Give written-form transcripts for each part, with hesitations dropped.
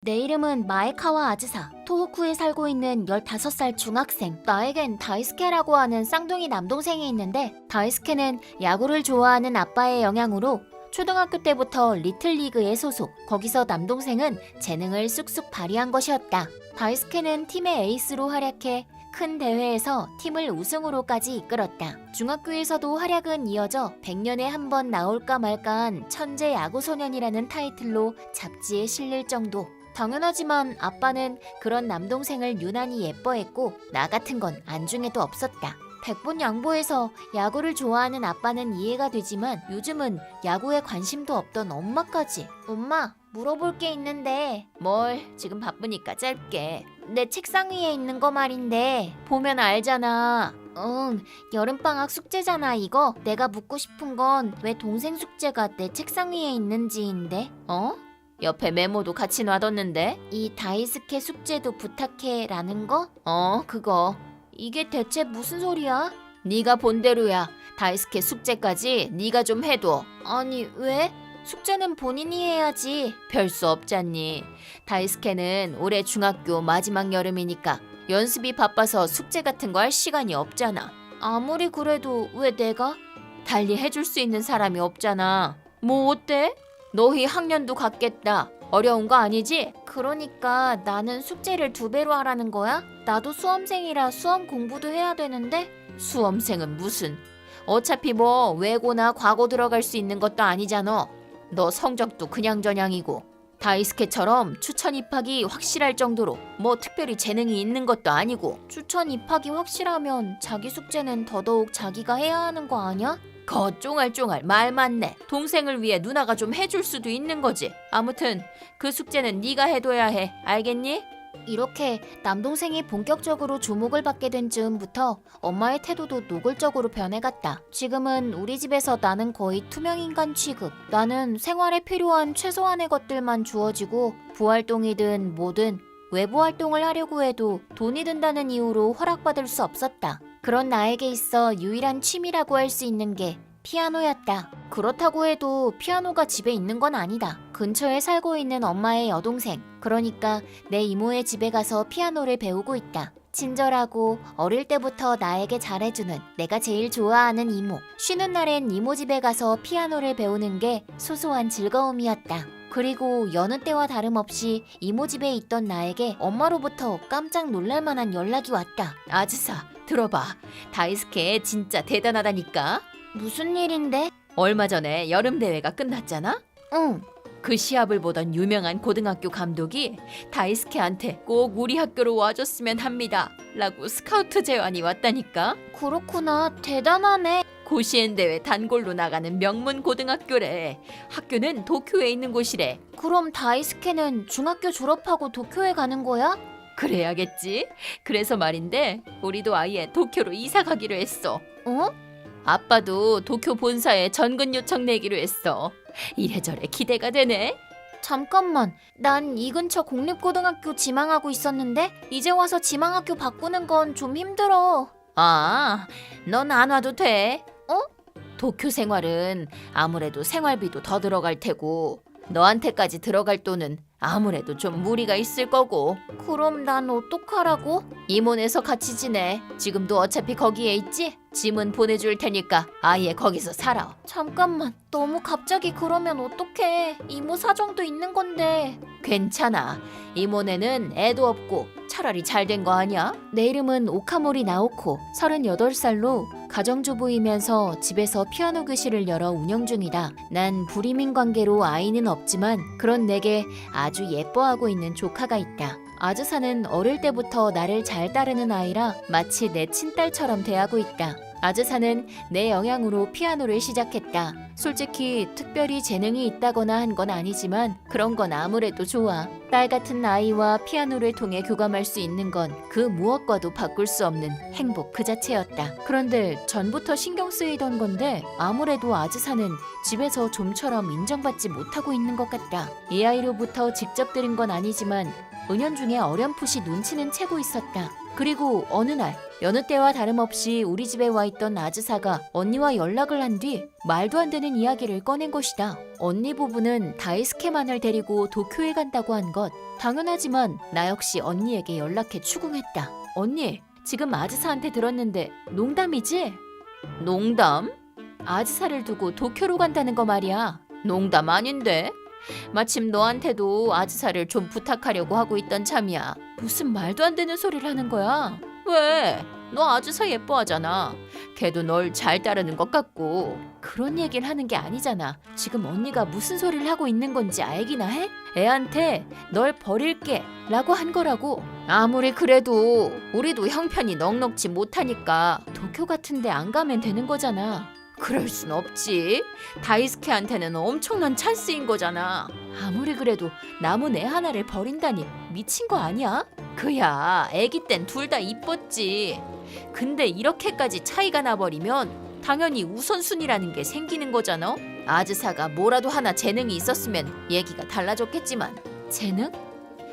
내 이름은 마에카와 아즈사. 토호쿠에 살고 있는 15살 중학생. 나에겐 다이스케라고 하는 쌍둥이 남동생이 있는데 다이스케는 야구를 좋아하는 아빠의 영향으로 초등학교 때부터 리틀리그에 소속. 거기서 남동생은 재능을 쑥쑥 발휘한 것이었다. 다이스케는 팀의 에이스로 활약해 큰 대회에서 팀을 우승으로까지 이끌었다. 중학교에서도 활약은 이어져 100년에 한 번 나올까 말까한 천재 야구소년이라는 타이틀로 잡지에 실릴 정도. 당연하지만 아빠는 그런 남동생을 유난히 예뻐했고 나 같은 건 안중에도 없었다. 백분양보해서 야구를 좋아하는 아빠는 이해가 되지만 요즘은 야구에 관심도 없던 엄마까지. 엄마, 물어볼 게 있는데. 뭘, 지금 바쁘니까 짧게. 내 책상 위에 있는 거 말인데 보면 알잖아. 응, 여름방학 숙제잖아 이거. 내가 묻고 싶은 건 왜 동생 숙제가 내 책상 위에 있는지인데. 어? 옆에 메모도 같이 놔뒀는데? 이 다이스케 숙제도 부탁해 라는 거? 그거. 이게 대체 무슨 소리야? 네가 본 대로야. 다이스케 숙제까지 네가 좀 해둬. 아니 왜? 숙제는 본인이 해야지. 별 수 없잖니. 다이스케는 올해 중학교 마지막 여름이니까 연습이 바빠서 숙제 같은 거 할 시간이 없잖아. 아무리 그래도 왜 내가? 달리 해줄 수 있는 사람이 없잖아. 뭐 어때? 너희 학년도 같겠다. 어려운 거 아니지? 그러니까 나는 숙제를 2배로 하라는 거야? 나도 수험생이라 수험 공부도 해야 되는데? 수험생은 무슨? 어차피 뭐 외고나 과고 들어갈 수 있는 것도 아니잖아. 너 성적도 그냥저냥이고 다이스케처럼 추천 입학이 확실할 정도로 뭐 특별히 재능이 있는 것도 아니고. 추천 입학이 확실하면 자기 숙제는 더더욱 자기가 해야 하는 거 아니야? 거 쫑알쫑알 말 많네. 동생을 위해 누나가 좀 해줄 수도 있는 거지. 아무튼 그 숙제는 네가 해둬야 해. 알겠니? 이렇게 남동생이 본격적으로 주목을 받게 된 즈음부터 엄마의 태도도 노골적으로 변해갔다. 지금은 우리 집에서 나는 거의 투명인간 취급. 나는 생활에 필요한 최소한의 것들만 주어지고 부활동이든 뭐든 외부 활동을 하려고 해도 돈이 든다는 이유로 허락받을 수 없었다. 그런 나에게 있어 유일한 취미라고 할 수 있는 게 피아노였다. 그렇다고 해도 피아노가 집에 있는 건 아니다. 근처에 살고 있는 엄마의 여동생, 그러니까 내 이모의 집에 가서 피아노를 배우고 있다. 친절하고 어릴 때부터 나에게 잘해주는 내가 제일 좋아하는 이모. 쉬는 날엔 이모 집에 가서 피아노를 배우는 게 소소한 즐거움이었다. 그리고 여느 때와 다름없이 이모 집에 있던 나에게 엄마로부터 깜짝 놀랄만한 연락이 왔다. 아즈사, 들어봐. 다이스케 진짜 대단하다니까. 무슨 일인데? 얼마 전에 여름대회가 끝났잖아? 응. 그 시합을 보던 유명한 고등학교 감독이 다이스케한테 꼭 우리 학교로 와줬으면 합니다 라고 스카우트 제안이 왔다니까. 그렇구나. 대단하네. 고시엔 대회 단골로 나가는 명문 고등학교래. 학교는 도쿄에 있는 곳이래. 그럼 다이스케는 중학교 졸업하고 도쿄에 가는 거야? 그래야겠지. 그래서 말인데 우리도 아예 도쿄로 이사 가기로 했어. 어? 아빠도 도쿄 본사에 전근 요청 내기로 했어. 이래저래 기대가 되네. 잠깐만, 난 이 근처 공립고등학교 지망하고 있었는데 이제 와서 지망학교 바꾸는 건 좀 힘들어. 아, 넌 안 와도 돼. 어? 도쿄 생활은 아무래도 생활비도 더 들어갈 테고 너한테까지 들어갈 돈은 아무래도 좀 무리가 있을 거고. 그럼 난 어떡하라고? 이모네서 같이 지내. 지금도 어차피 거기에 있지? 짐은 보내줄 테니까 아예 거기서 살아. 잠깐만, 너무 갑자기 그러면 어떡해. 이모 사정도 있는 건데. 괜찮아. 이모네는 애도 없고 차라리 잘 된 거 아니야? 내 이름은 오카모리 나오코. 38살로 가정주부이면서 집에서 피아노 교실을 열어 운영 중이다. 난 불이민 관계로 아이는 없지만 그런 내게 아주 예뻐하고 있는 조카가 있다. 아즈사는 어릴 때부터 나를 잘 따르는 아이라 마치 내 친딸처럼 대하고 있다. 아즈사는 내 영향으로 피아노를 시작했다. 솔직히 특별히 재능이 있다거나 한 건 아니지만 그런 건 아무래도 좋아. 딸 같은 아이와 피아노를 통해 교감할 수 있는 건 그 무엇과도 바꿀 수 없는 행복 그 자체였다. 그런데 전부터 신경 쓰이던 건데 아무래도 아즈사는 집에서 좀처럼 인정받지 못하고 있는 것 같다. 이 아이로부터 직접 들은 건 아니지만 은연중에 어렴풋이 눈치는 채고 있었다. 그리고 어느 날 여느 때와 다름없이 우리 집에 와 있던 아즈사가 언니와 연락을 한 뒤 말도 안 되는 이야기를 꺼낸 것이다. 언니 부부는 다이스케만을 데리고 도쿄에 간다고 한 것. 당연하지만 나 역시 언니에게 연락해 추궁했다. 언니, 지금 아즈사한테 들었는데 농담이지? 농담? 아즈사를 두고 도쿄로 간다는 거 말이야. 농담 아닌데? 마침 너한테도 아즈사를 좀 부탁하려고 하고 있던 참이야. 무슨 말도 안 되는 소리를 하는 거야? 왜? 너 아즈사 예뻐하잖아. 걔도 널 잘 따르는 것 같고. 그런 얘기를 하는 게 아니잖아. 지금 언니가 무슨 소리를 하고 있는 건지 알기나 해? 애한테 널 버릴게 라고 한 거라고. 아무리 그래도 우리도 형편이 넉넉지 못하니까 도쿄 같은데 안 가면 되는 거잖아. 그럴 순 없지. 다이스케한테는 엄청난 찬스인 거잖아. 아무리 그래도 남은 애 하나를 버린다니 미친 거 아니야? 그야 애기 땐 둘 다 이뻤지. 근데 이렇게까지 차이가 나버리면 당연히 우선순위라는 게 생기는 거잖아. 아즈사가 뭐라도 하나 재능이 있었으면 얘기가 달라졌겠지만. 재능?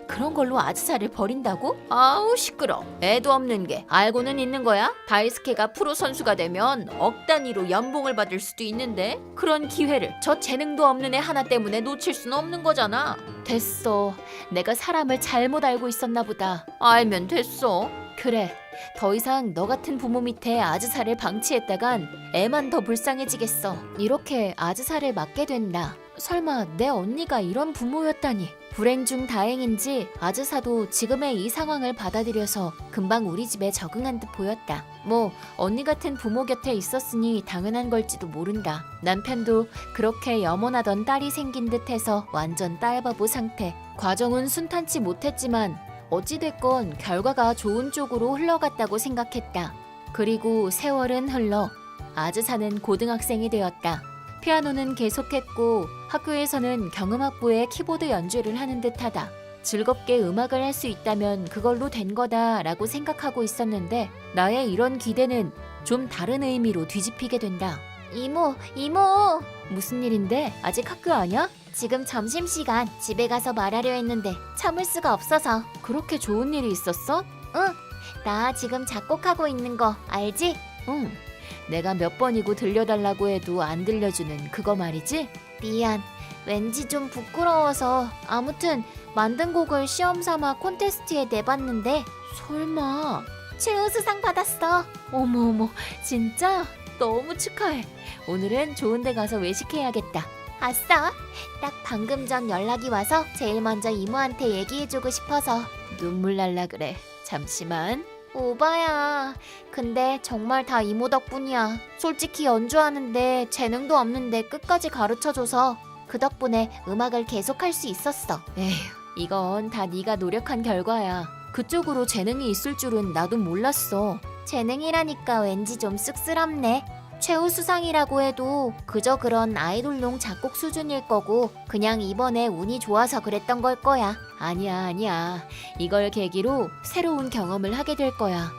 그런 걸로 아즈사를 버린다고? 아우 시끄러. 애도 없는 게 알고는 있는 거야? 다이스케가 프로 선수가 되면 억 단위로 연봉을 받을 수도 있는데 그런 기회를 저 재능도 없는 애 하나 때문에 놓칠 수는 없는 거잖아. 됐어. 내가 사람을 잘못 알고 있었나 보다. 알면 됐어. 그래. 더 이상 너 같은 부모 밑에 아즈사를 방치했다간 애만 더 불쌍해지겠어. 이렇게 아즈사를 맡게 된다. 설마 내 언니가 이런 부모였다니. 불행 중 다행인지 아즈사도 지금의 이 상황을 받아들여서 금방 우리 집에 적응한 듯 보였다. 뭐 언니 같은 부모 곁에 있었으니 당연한 걸지도 모른다. 남편도 그렇게 염원하던 딸이 생긴 듯해서 완전 딸바보 상태. 과정은 순탄치 못했지만 어찌됐건 결과가 좋은 쪽으로 흘러갔다고 생각했다. 그리고 세월은 흘러 아즈사는 고등학생이 되었다. 피아노는 계속했고 학교에서는 경음악부에 키보드 연주를 하는 듯하다. 즐겁게 음악을 할 수 있다면 그걸로 된 거다라고 생각하고 있었는데 나의 이런 기대는 좀 다른 의미로 뒤집히게 된다. 이모. 무슨 일인데? 아직 학교 아냐? 지금 점심시간. 집에 가서 말하려 했는데 참을 수가 없어서. 그렇게 좋은 일이 있었어? 응. 나 지금 작곡하고 있는 거 알지? 응. 내가 몇 번이고 들려달라고 해도 안 들려주는 그거 말이지? 미안. 왠지 좀 부끄러워서. 아무튼 만든 곡을 시험삼아 콘테스트에 내봤는데 설마 최우수상 받았어. 어머어머, 진짜? 너무 축하해. 오늘은 좋은 데 가서 외식해야겠다. 아싸. 딱 방금 전 연락이 와서 제일 먼저 이모한테 얘기해주고 싶어서. 눈물 날라 그래. 잠시만. 오바야. 근데 정말 다 이모 덕분이야. 솔직히 연주하는데 재능도 없는데 끝까지 가르쳐줘서 그 덕분에 음악을 계속할 수 있었어. 에휴, 이건 다 네가 노력한 결과야. 그쪽으로 재능이 있을 줄은 나도 몰랐어. 재능이라니까 왠지 좀 쑥스럽네. 최우수상이라고 해도 그저 그런 아이돌용 작곡 수준일 거고 그냥 이번에 운이 좋아서 그랬던 걸 거야. 아니야. 이걸 계기로 새로운 경험을 하게 될 거야.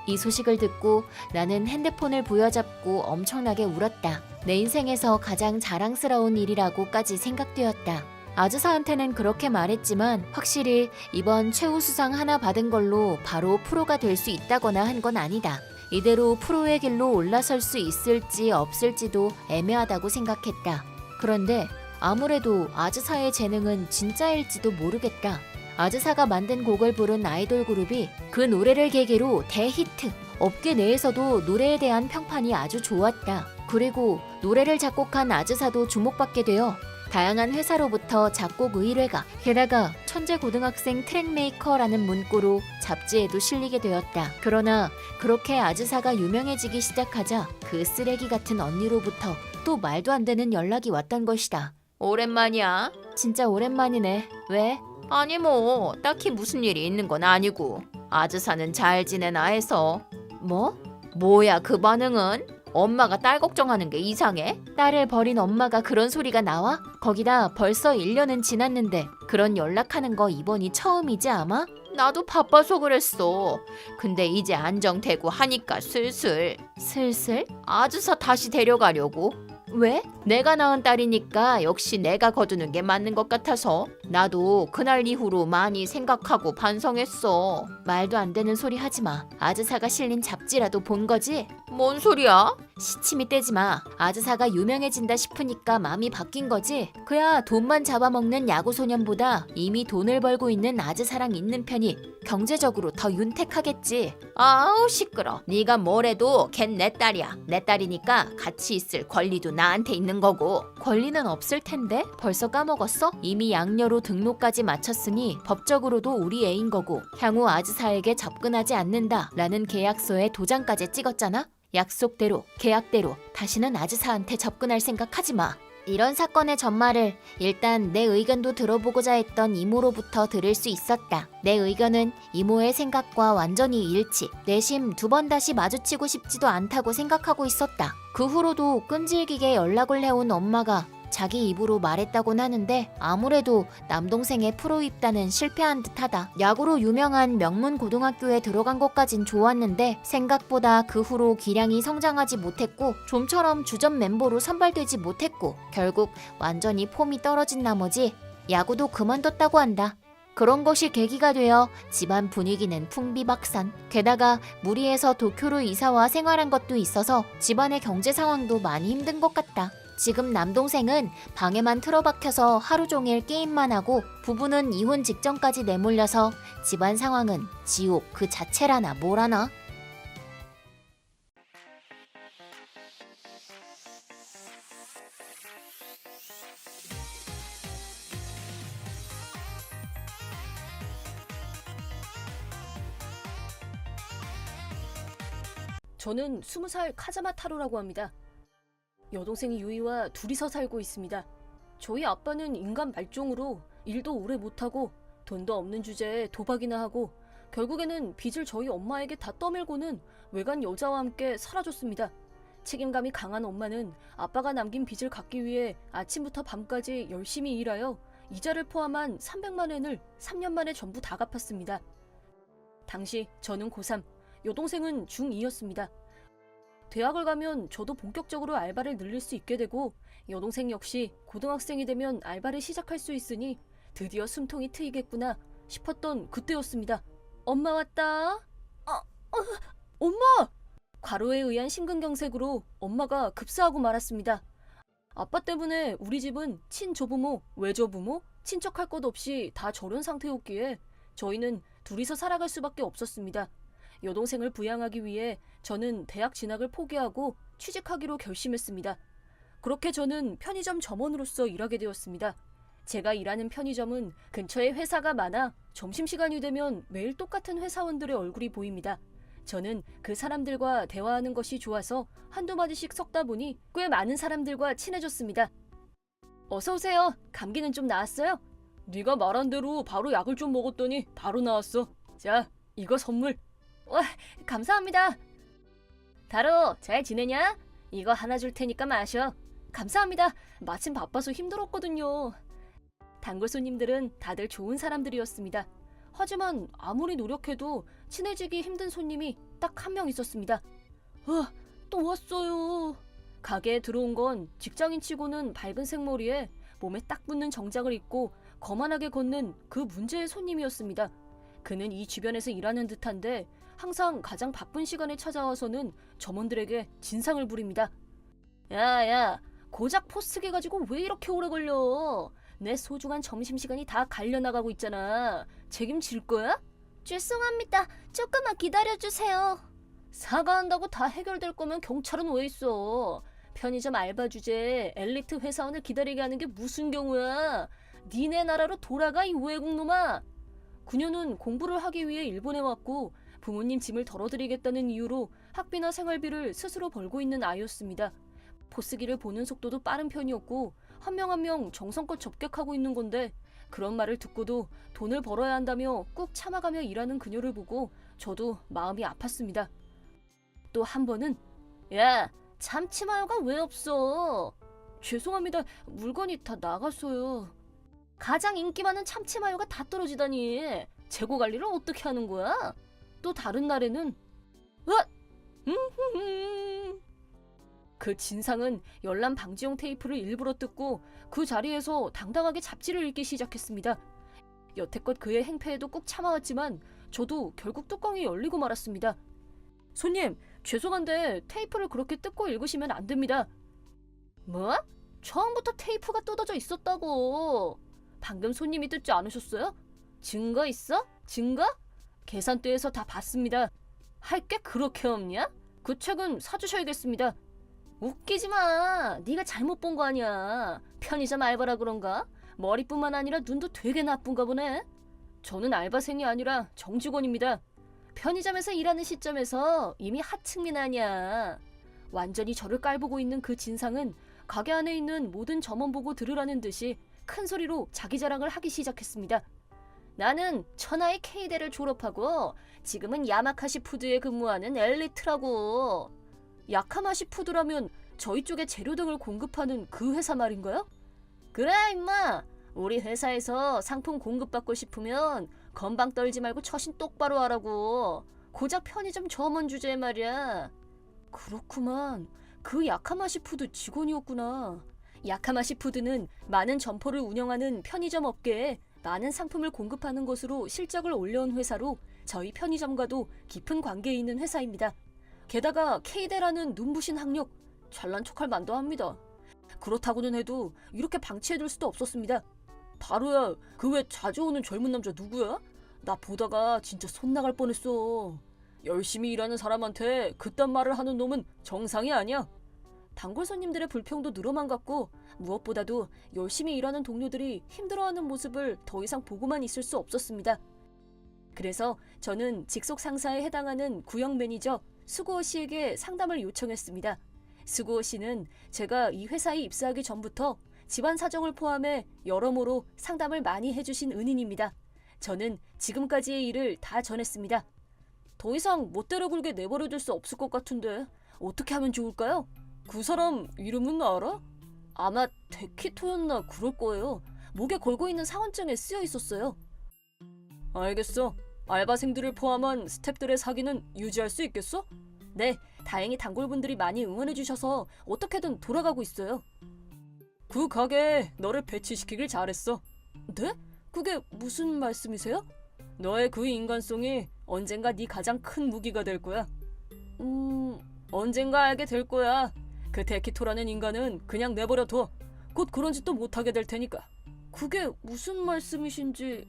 이 소식을 듣고 나는 핸드폰을 부여잡고 엄청나게 울었다. 내 인생에서 가장 자랑스러운 일이라고까지 생각되었다. 아즈사한테는 그렇게 말했지만 확실히 이번 최우수상 하나 받은 걸로 바로 프로가 될 수 있다거나 한 건 아니다. 이대로 프로의 길로 올라설 수 있을지 없을지도 애매하다고 생각했다. 그런데 아무래도 아즈사의 재능은 진짜일지도 모르겠다. 아즈사가 만든 곡을 부른 아이돌 그룹이 그 노래를 계기로 대히트. 업계 내에서도 노래에 대한 평판이 아주 좋았다. 그리고 노래를 작곡한 아즈사도 주목받게 되어 다양한 회사로부터 작곡 의뢰가, 게다가 천재 고등학생 트랙메이커라는 문구로 잡지에도 실리게 되었다. 그러나 그렇게 아즈사가 유명해지기 시작하자 그 쓰레기 같은 언니로부터 또 말도 안 되는 연락이 왔던 것이다. 오랜만이야. 진짜 오랜만이네. 왜? 아니 뭐 딱히 무슨 일이 있는 건 아니고 아즈사는 잘 지내나 해서. 뭐? 뭐야 그 반응은? 엄마가 딸 걱정하는 게 이상해? 딸을 버린 엄마가 그런 소리가 나와? 거기다 벌써 1년은 지났는데 그런 연락하는 거 이번이 처음이지 아마? 나도 바빠서 그랬어. 근데 이제 안정되고 하니까 슬슬 아즈사 다시 데려가려고. 왜? 내가 낳은 딸이니까 역시 내가 거두는 게 맞는 것 같아서. 나도 그날 이후로 많이 생각하고 반성했어. 말도 안 되는 소리 하지 마. 아즈사가 실린 잡지라도 본 거지? 뭔 소리야? 시침이 떼지 마. 아즈사가 유명해진다 싶으니까 마음이 바뀐 거지? 그야 돈만 잡아먹는 야구 소년보다 이미 돈을 벌고 있는 아즈사랑 있는 편이 경제적으로 더 윤택하겠지. 아우 시끄러. 네가 뭐래도 걘 내 딸이야. 내 딸이니까 같이 있을 권리도 나한테 있는 거고. 권리는 없을 텐데? 벌써 까먹었어? 이미 양녀로 등록까지 마쳤으니 법적으로도 우리 애인 거고 향후 아즈사에게 접근하지 않는다 라는 계약서에 도장까지 찍었잖아? 약속대로 계약대로 다시는 아즈사한테 접근할 생각하지 마. 이런 사건의 전말을 일단 내 의견도 들어보고자 했던 이모로부터 들을 수 있었다. 내 의견은 이모의 생각과 완전히 일치. 내심 두 번 다시 마주치고 싶지도 않다고 생각하고 있었다. 그 후로도 끈질기게 연락을 해온 엄마가 자기 입으로 말했다곤 하는데 아무래도 남동생의 프로 입단은 실패한 듯하다. 야구로 유명한 명문 고등학교에 들어간 것까진 좋았는데 생각보다 그 후로 기량이 성장하지 못했고 좀처럼 주전 멤버로 선발되지 못했고 결국 완전히 폼이 떨어진 나머지 야구도 그만뒀다고 한다. 그런 것이 계기가 되어 집안 분위기는 풍비박산. 게다가 무리해서 도쿄로 이사와 생활한 것도 있어서 집안의 경제 상황도 많이 힘든 것 같다. 지금 남동생은 방에만 틀어박혀서 하루 종일 게임만 하고 부부는 이혼 직전까지 내몰려서 집안 상황은 지옥 그 자체라나 뭐라나. 저는 20살 카자마 타로라고 합니다. 여동생이 유이와 둘이서 살고 있습니다. 저희 아빠는 인간 말종으로 일도 오래 못하고 돈도 없는 주제에 도박이나 하고 결국에는 빚을 저희 엄마에게 다 떠밀고는 외간 여자와 함께 사라졌습니다. 책임감이 강한 엄마는 아빠가 남긴 빚을 갚기 위해 아침부터 밤까지 열심히 일하여 이자를 포함한 300만 엔을 3년 만에 전부 다 갚았습니다. 당시 저는 고3, 여동생은 중2였습니다. 대학을 가면 저도 본격적으로 알바를 늘릴 수 있게 되고 여동생 역시 고등학생이 되면 알바를 시작할 수 있으니 드디어 숨통이 트이겠구나 싶었던 그때였습니다. 엄마 왔다. 엄마! 과로에 의한 심근경색으로 엄마가 급사하고 말았습니다. 아빠 때문에 우리 집은 친조부모, 외조부모, 친척할 것 없이 다 저런 상태였기에 저희는 둘이서 살아갈 수밖에 없었습니다. 여동생을 부양하기 위해 저는 대학 진학을 포기하고 취직하기로 결심했습니다. 그렇게 저는 편의점 점원으로서 일하게 되었습니다. 제가 일하는 편의점은 근처에 회사가 많아 점심시간이 되면 매일 똑같은 회사원들의 얼굴이 보입니다. 저는 그 사람들과 대화하는 것이 좋아서 한두 마디씩 섞다 보니 꽤 많은 사람들과 친해졌습니다. 어서 오세요. 감기는 좀 나았어요? 네가 말한 대로 바로 약을 좀 먹었더니 바로 나았어. 자, 이거 선물. 와, 감사합니다. 다로, 잘 지내냐? 이거 하나 줄 테니까 마셔. 감사합니다. 마침 바빠서 힘들었거든요. 단골 손님들은 다들 좋은 사람들이었습니다. 하지만 아무리 노력해도 친해지기 힘든 손님이 딱 한 명 있었습니다. 또 왔어요. 가게에 들어온 건 직장인치고는 밝은 생머리에 몸에 딱 붙는 정장을 입고 거만하게 걷는 그 문제의 손님이었습니다. 그는 이 주변에서 일하는 듯한데 항상 가장 바쁜 시간에 찾아와서는 점원들에게 진상을 부립니다. 야, 고작 포스게 가지고 왜 이렇게 오래 걸려? 내 소중한 점심시간이 다 갈려나가고 있잖아. 책임질 거야? 죄송합니다. 조금만 기다려주세요. 사과한다고 다 해결될 거면 경찰은 왜 있어? 편의점 알바 주제에 엘리트 회사원을 기다리게 하는 게 무슨 경우야? 니네 나라로 돌아가, 이 외국놈아. 그녀는 공부를 하기 위해 일본에 왔고 부모님 짐을 덜어드리겠다는 이유로 학비나 생활비를 스스로 벌고 있는 아이였습니다. 포스기를 보는 속도도 빠른 편이었고 한 명 한 명 정성껏 접객하고 있는 건데 그런 말을 듣고도 돈을 벌어야 한다며 꾹 참아가며 일하는 그녀를 보고 저도 마음이 아팠습니다. 또 한 번은 야, 참치마요가 왜 없어? 죄송합니다. 물건이 다 나갔어요. 가장 인기 많은 참치마요가 다 떨어지다니. 재고 관리를 어떻게 하는 거야? 또 다른 날에는 그 진상은 열람 방지용 테이프를 일부러 뜯고 그 자리에서 당당하게 잡지를 읽기 시작했습니다. 여태껏 그의 행패에도 꾹 참아왔지만 저도 결국 뚜껑이 열리고 말았습니다. 손님, 죄송한데 테이프를 그렇게 뜯고 읽으시면 안 됩니다. 뭐? 처음부터 테이프가 뜯어져 있었다고. 방금 손님이 뜯지 않으셨어요? 증거 있어? 증거? 계산대에서 다 봤습니다. 할 게 그렇게 없냐? 그 책은 사주셔야겠습니다. 웃기지 마. 네가 잘못 본 거 아니야. 편의점 알바라 그런가? 머리뿐만 아니라 눈도 되게 나쁜가 보네. 저는 알바생이 아니라 정직원입니다. 편의점에서 일하는 시점에서 이미 하층민 아니야. 완전히 저를 깔보고 있는 그 진상은 가게 안에 있는 모든 점원 보고 들으라는 듯이 큰 소리로 자기 자랑을 하기 시작했습니다. 나는 천하의 K대를 졸업하고 지금은 야마카시 푸드에 근무하는 엘리트라고. 야카마시 푸드라면 저희 쪽에 재료 등을 공급하는 그 회사 말인가요? 그래 임마. 우리 회사에서 상품 공급받고 싶으면 건방 떨지 말고 처신 똑바로 하라고. 고작 편의점 점원 주제에 말이야. 그렇구만. 그 야카마시 푸드 직원이었구나. 야카마시 푸드는 많은 점포를 운영하는 편의점 업계에 많은 상품을 공급하는 것으로 실적을 올려온 회사로 저희 편의점과도 깊은 관계에 있는 회사입니다. 게다가 K대라는 눈부신 학력, 잘난 척할 만도 합니다. 그렇다고는 해도 이렇게 방치해둘 수도 없었습니다. 바로야, 그 외 자주 오는 젊은 남자 누구야? 나 보다가 진짜 손 나갈 뻔했어. 열심히 일하는 사람한테 그딴 말을 하는 놈은 정상이 아니야. 단골 손님들의 불평도 늘어만 갔고 무엇보다도 열심히 일하는 동료들이 힘들어하는 모습을 더 이상 보고만 있을 수 없었습니다. 그래서 저는 직속 상사에 해당하는 구역 매니저 수고호 씨에게 상담을 요청했습니다. 수고호 씨는 제가 이 회사에 입사하기 전부터 집안 사정을 포함해 여러모로 상담을 많이 해주신 은인입니다. 저는 지금까지의 일을 다 전했습니다. 더 이상 멋대로 굴게 내버려둘 수 없을 것 같은데 어떻게 하면 좋을까요? 그 사람 이름은 알아? 아마 데키토였나 그럴 거예요. 목에 걸고 있는 사원증에 쓰여 있었어요. 알겠어. 알바생들을 포함한 스태프들의 사기는 유지할 수 있겠어? 네, 다행히 단골분들이 많이 응원해주셔서 어떻게든 돌아가고 있어요. 그 가게에 너를 배치시키길 잘했어. 네? 그게 무슨 말씀이세요? 너의 그 인간성이 언젠가 네 가장 큰 무기가 될 거야. 언젠가 알게 될 거야. 그 데키토라는 인간은 그냥 내버려둬. 곧 그런 짓도 못하게 될 테니까. 그게 무슨 말씀이신지...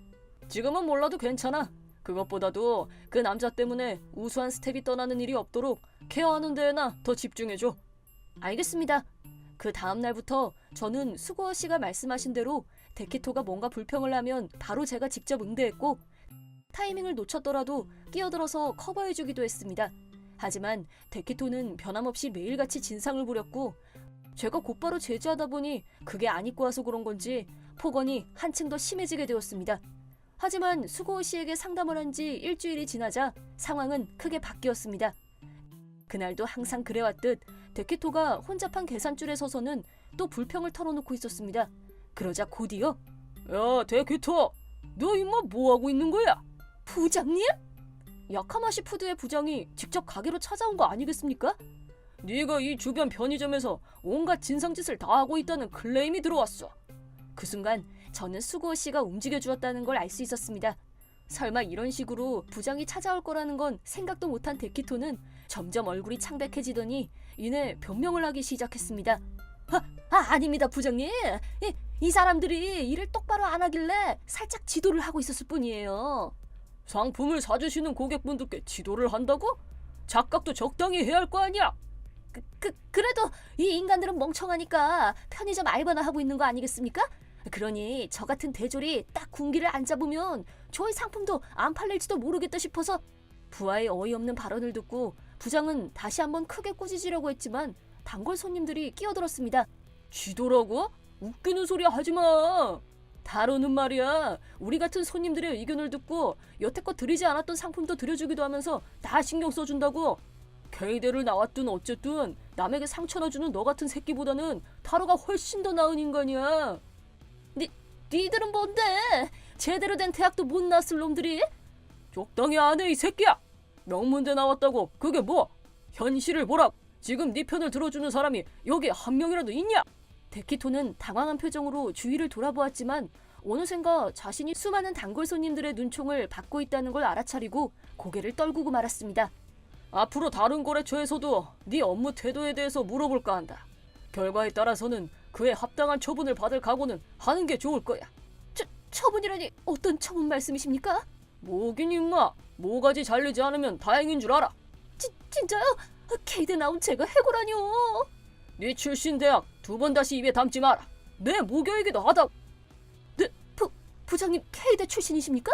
지금은 몰라도 괜찮아. 그것보다도 그 남자 때문에 우수한 스텝이 떠나는 일이 없도록 케어하는 데에나 더 집중해줘. 알겠습니다. 그 다음 날부터 저는 수고호 씨가 말씀하신 대로 데키토가 뭔가 불평을 하면 바로 제가 직접 응대했고 타이밍을 놓쳤더라도 끼어들어서 커버해주기도 했습니다. 하지만 데키토는 변함없이 매일같이 진상을 부렸고 제가 곧바로 제지하다 보니 그게 안 입고 와서 그런 건지 폭언이 한층 더 심해지게 되었습니다. 하지만 수고호 씨에게 상담을 한 지 일주일이 지나자 상황은 크게 바뀌었습니다. 그날도 항상 그래왔듯 데키토가 혼잡한 계산줄에 서서는 또 불평을 털어놓고 있었습니다. 그러자 곧이어 야 데키토, 너 임마 뭐하고 있는 거야? 부장님? 야카마시 푸드의 부장이 직접 가게로 찾아온 거 아니겠습니까? 네가 이 주변 편의점에서 온갖 진상짓을 다 하고 있다는 클레임이 들어왔어. 그 순간 저는 수고호 씨가 움직여주었다는 걸 알 수 있었습니다. 설마 이런 식으로 부장이 찾아올 거라는 건 생각도 못한 데키토는 점점 얼굴이 창백해지더니 이내 변명을 하기 시작했습니다. 아닙니다 부장님. 이 사람들이 일을 똑바로 안 하길래 살짝 지도를 하고 있었을 뿐이에요. 상품을 사주시는 고객분들께 지도를 한다고? 작각도 적당히 해야 할 거 아니야? 그래도 이 인간들은 멍청하니까 편의점 알바나 하고 있는 거 아니겠습니까? 그러니 저 같은 대졸이 딱 군기를 안 잡으면 저희 상품도 안 팔릴지도 모르겠다 싶어서. 부하의 어이없는 발언을 듣고 부장은 다시 한번 크게 꾸짖으려고 했지만 단골 손님들이 끼어들었습니다. 지도라고? 웃기는 소리 하지마. 다루는 말이야. 우리 같은 손님들의 의견을 듣고 여태껏 드리지 않았던 상품도 드려주기도 하면서 다 신경 써준다고. K대를 나왔든 어쨌든 남에게 상처나 주는 너 같은 새끼보다는 타로가 훨씬 더 나은 인간이야. 니들은 뭔데? 제대로 된 대학도 못 나왔을 놈들이? 적당히 안 해 이 새끼야. 명문대 나왔다고 그게 뭐? 현실을 보라. 지금 네 편을 들어주는 사람이 여기 한 명이라도 있냐? 데키토는 당황한 표정으로 주위를 돌아보았지만 어느샌가 자신이 수많은 단골 손님들의 눈총을 받고 있다는 걸 알아차리고 고개를 떨구고 말았습니다. 앞으로 다른 거래처에서도 네 업무 태도에 대해서 물어볼까 한다. 결과에 따라서는 그에 합당한 처분을 받을 각오는 하는 게 좋을 거야. 처분이라니 어떤 처분 말씀이십니까? 뭐긴 임마. 모가지 잘리지 않으면 다행인 줄 알아. 진짜요? 케이드 나온 제가 해고라뇨. 네 출신 대학 2번 다시 입에 담지 마라. 내 모교이기도 하다. 네, 부장님 케이드 출신이십니까?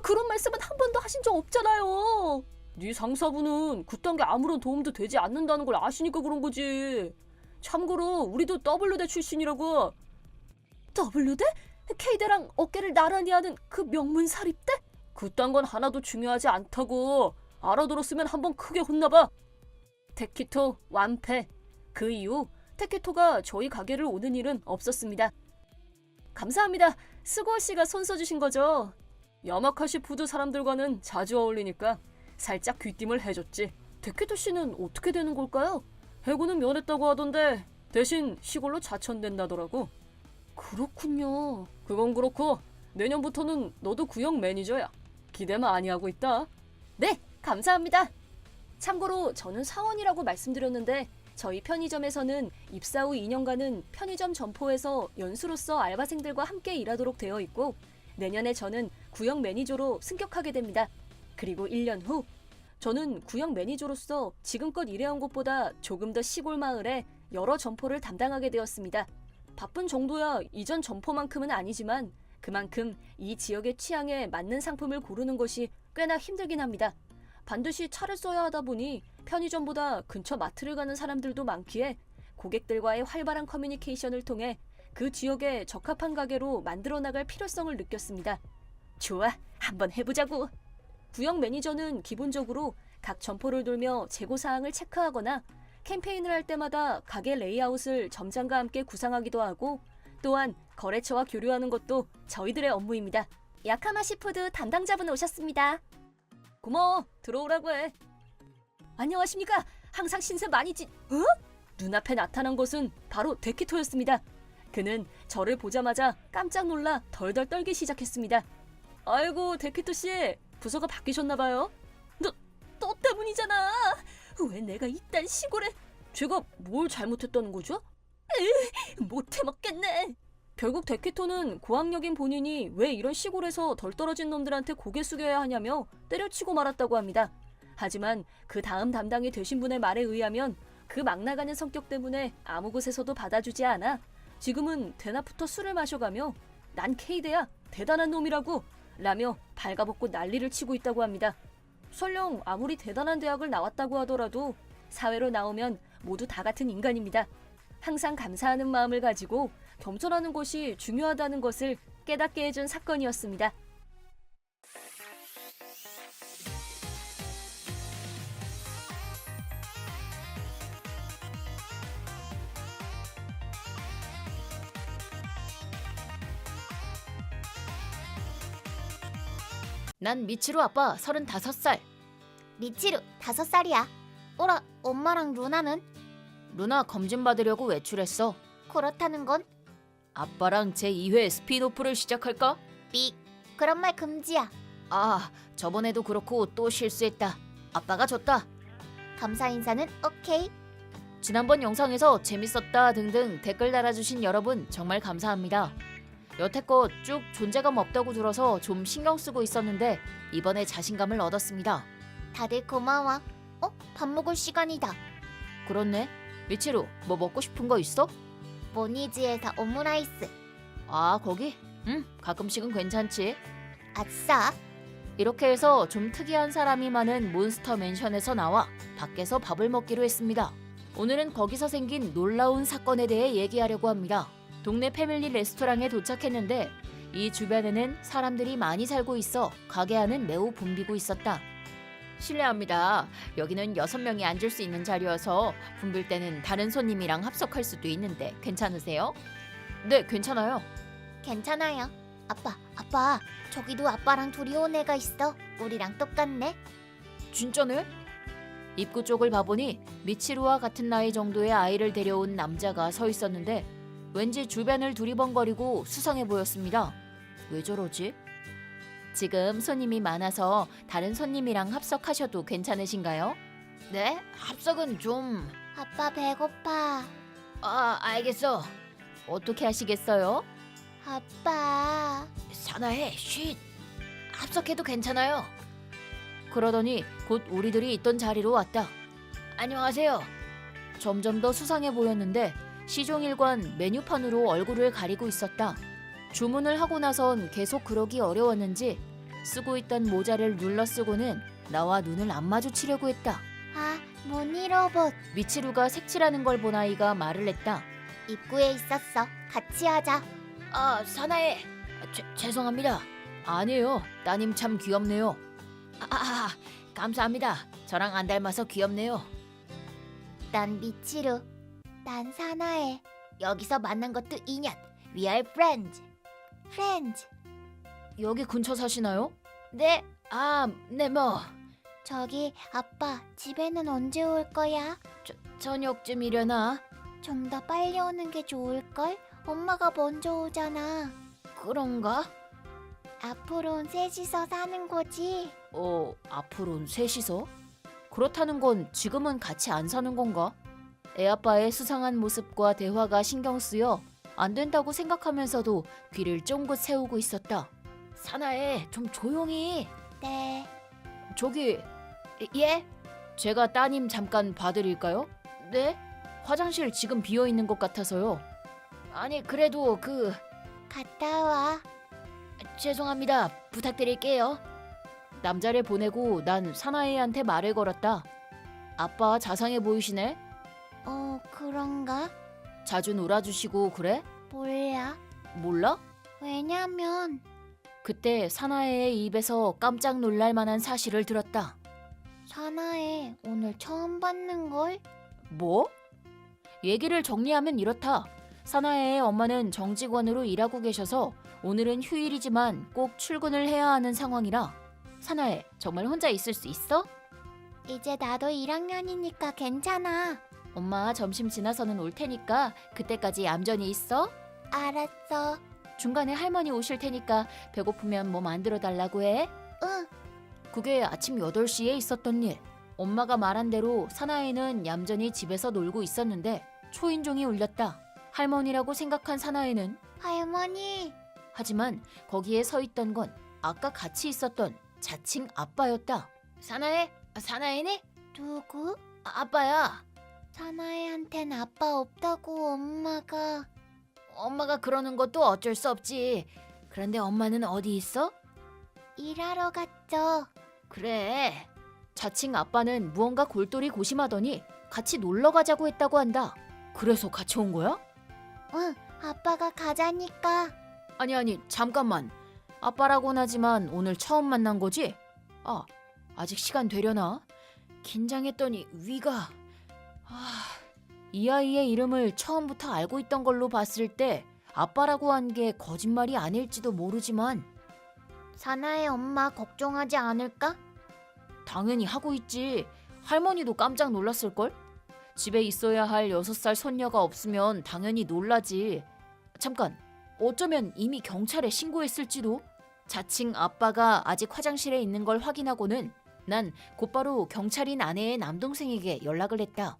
그런 말씀은 한 번도 하신 적 없잖아요. 네 상사분은 그딴 게 아무런 도움도 되지 않는다는 걸 아시니까 그런 거지. 참고로 우리도 W대 출신이라고. W대? K대랑 어깨를 나란히 하는 그 명문 사립대? 그딴 건 하나도 중요하지 않다고. 알아들었으면 한번 크게 혼나봐. 데키토 완패. 그 이후 데키토가 저희 가게를 오는 일은 없었습니다. 감사합니다. 스고어 씨가 손 써주신 거죠? 야마카시 푸드 사람들과는 자주 어울리니까 살짝 귀띔을 해줬지. 데키토 씨는 어떻게 되는 걸까요? 해고는 면했다고 하던데 대신 시골로 자천된다더라고. 그렇군요. 그건 그렇고 내년부터는 너도 구역 매니저야. 기대 많이 하고 있다. 네, 감사합니다. 참고로 저는 사원이라고 말씀드렸는데 저희 편의점에서는 입사 후 2년간은 편의점 점포에서 연수로서 알바생들과 함께 일하도록 되어 있고 내년에 저는 구역 매니저로 승격하게 됩니다. 그리고 1년 후 저는 구역 매니저로서 지금껏 일해온 곳보다 조금 더 시골 마을에 여러 점포를 담당하게 되었습니다. 바쁜 정도야 이전 점포만큼은 아니지만 그만큼 이 지역의 취향에 맞는 상품을 고르는 것이 꽤나 힘들긴 합니다. 반드시 차를 써야 하다 보니 편의점보다 근처 마트를 가는 사람들도 많기에 고객들과의 활발한 커뮤니케이션을 통해 그 지역에 적합한 가게로 만들어 나갈 필요성을 느꼈습니다. 좋아, 한번 해보자고. 구역 매니저는 기본적으로 각 점포를 돌며 재고사항을 체크하거나 캠페인을 할 때마다 가게 레이아웃을 점장과 함께 구상하기도 하고 또한 거래처와 교류하는 것도 저희들의 업무입니다. 야카마 시푸드 담당자분 오셨습니다. 고마워, 들어오라고 해. 안녕하십니까. 항상 신세 많이 눈앞에 나타난 것은 바로 데키토였습니다. 그는 저를 보자마자 깜짝 놀라 덜덜 떨기 시작했습니다. 아이고, 데키토씨, 부서가 바뀌셨나봐요. 너 때문이잖아. 왜 내가 이딴 시골에... 제가 뭘 잘못했다는 거죠? 못해 먹겠네. 결국 데키토는 고학력인 본인이 왜 이런 시골에서 덜 떨어진 놈들한테 고개 숙여야 하냐며 때려치고 말았다고 합니다. 하지만 그 다음 담당이 되신 분의 말에 의하면 그 막 나가는 성격 때문에 아무 곳에서도 받아주지 않아 지금은 대낮부터 술을 마셔가며 난 K대야, 대단한 놈이라고 라며 발가벗고 난리를 치고 있다고 합니다. 설령 아무리 대단한 대학을 나왔다고 하더라도 사회로 나오면 모두 다 같은 인간입니다. 항상 감사하는 마음을 가지고 겸손하는 것이 중요하다는 것을 깨닫게 해준 사건이었습니다. 난 미치루 아빠 35살. 미치루 5살이야. 어라, 엄마랑 루나는? 루나 검진 받으려고 외출했어. 그렇다는 건? 아빠랑 제2회 스피노프를 시작할까? 삑. 그런 말 금지야. 아, 저번에도 그렇고 또 실수했다. 아빠가 줬다. 감사 인사는 오케이. 지난번 영상에서 재밌었다 등등 댓글 달아주신 여러분 정말 감사합니다. 여태껏 쭉 존재감 없다고 들어서 좀 신경 쓰고 있었는데 이번에 자신감을 얻었습니다. 다들 고마워. 밥 먹을 시간이다. 그렇네. 미치루, 뭐 먹고 싶은 거 있어? 모니지에서 오므라이스. 아, 거기? 가끔씩은 괜찮지. 아싸. 이렇게 해서 좀 특이한 사람이 많은 몬스터 맨션에서 나와 밖에서 밥을 먹기로 했습니다. 오늘은 거기서 생긴 놀라운 사건에 대해 얘기하려고 합니다. 동네 패밀리 레스토랑에 도착했는데 이 주변에는 사람들이 많이 살고 있어 가게 안은 매우 붐비고 있었다. 실례합니다. 여기는 6명이 앉을 수 있는 자리여서 붐빌 때는 다른 손님이랑 합석할 수도 있는데 괜찮으세요? 네, 괜찮아요. 괜찮아요. 아빠, 저기도 아빠랑 둘이 온 애가 있어. 우리랑 똑같네. 진짜네? 입구 쪽을 봐보니 미치루와 같은 나이 정도의 아이를 데려온 남자가 서 있었는데 왠지 주변을 두리번거리고 수상해 보였습니다. 왜 저러지? 지금 손님이 많아서 다른 손님이랑 합석하셔도 괜찮으신가요? 네? 합석은 좀... 아빠 배고파. 알겠어. 어떻게 하시겠어요? 아빠. 사나해, 쉿. 합석해도 괜찮아요. 그러더니 곧 우리들이 있던 자리로 왔다. 안녕하세요. 점점 더 수상해 보였는데 시종일관 메뉴판으로 얼굴을 가리고 있었다. 주문을 하고 나선 계속 그러기 어려웠는지 쓰고 있던 모자를 눌러 쓰고는 나와 눈을 안 마주치려고 했다. 모니 로봇. 미치루가 색칠하는 걸 본 아이가 말을 했다. 입구에 있었어. 같이 하자. 사나해. 죄송합니다. 아니에요. 따님 참 귀엽네요. 감사합니다. 저랑 안 닮아서 귀엽네요. 난 미치루. 난 사나해. 여기서 만난 것도 2년. We are friends. Friends. 여기 근처 사시나요? 네. 네 뭐. 저기 아빠 집에는 언제 올 거야? 저녁쯤이려나? 좀 더 빨리 오는 게 좋을걸? 엄마가 먼저 오잖아. 그런가? 앞으로는 셋이서 사는 거지? 앞으로는 셋이서? 그렇다는 건 지금은 같이 안 사는 건가? 애아빠의 수상한 모습과 대화가 신경 쓰여 안 된다고 생각하면서도 귀를 쫑긋 세우고 있었다. 사나해, 좀 조용히. 네. 저기, 예? 제가 따님 잠깐 봐드릴까요? 네? 화장실 지금 비어 있는 것 같아서요. 아니, 그래도 갔다 와. 죄송합니다. 부탁드릴게요. 남자를 보내고 난 사나이한테 말을 걸었다. 아빠 자상해 보이시네? 그런가? 자주 놀아주시고 그래? 몰라. 몰라? 왜냐면 그때 사나이의 입에서 깜짝 놀랄 만한 사실을 들었다. 사나해 오늘 처음 받는걸? 뭐? 얘기를 정리하면 이렇다. 사나이의 엄마는 정직원으로 일하고 계셔서 오늘은 휴일이지만 꼭 출근을 해야 하는 상황이라. 사나이, 정말 혼자 있을 수 있어? 이제 나도 1학년이니까 괜찮아. 엄마 점심 지나서는 올 테니까 그때까지 얌전히 있어. 알았어. 중간에 할머니 오실 테니까 배고프면 뭐 만들어 달라고 해. 응. 그게 아침 8시에 있었던 일. 엄마가 말한 대로 사나이는 얌전히 집에서 놀고 있었는데 초인종이 울렸다. 할머니라고 생각한 사나이는 할머니. 하지만 거기에 서 있던 건 아까 같이 있었던 자칭 아빠였다. 사나이네? 누구? 아빠야. 사나이한텐 아빠 없다고 엄마가 그러는 것도 어쩔 수 없지. 그런데 엄마는 어디 있어? 일하러 갔죠. 그래. 자칭 아빠는 무언가 골똘히 고심하더니 같이 놀러 가자고 했다고 한다. 그래서 같이 온 거야? 응, 아빠가 가자니까. 아니, 잠깐만. 아빠라고는 하지만 오늘 처음 만난 거지? 아직 시간 되려나? 긴장했더니 위가... 이 아이의 이름을 처음부터 알고 있던 걸로 봤을 때 아빠라고 한 게 거짓말이 아닐지도 모르지만 사나의 엄마 걱정하지 않을까? 당연히 하고 있지. 할머니도 깜짝 놀랐을걸? 집에 있어야 할 6살 손녀가 없으면 당연히 놀라지. 잠깐, 어쩌면 이미 경찰에 신고했을지도? 자칭 아빠가 아직 화장실에 있는 걸 확인하고는 난 곧바로 경찰인 아내의 남동생에게 연락을 했다.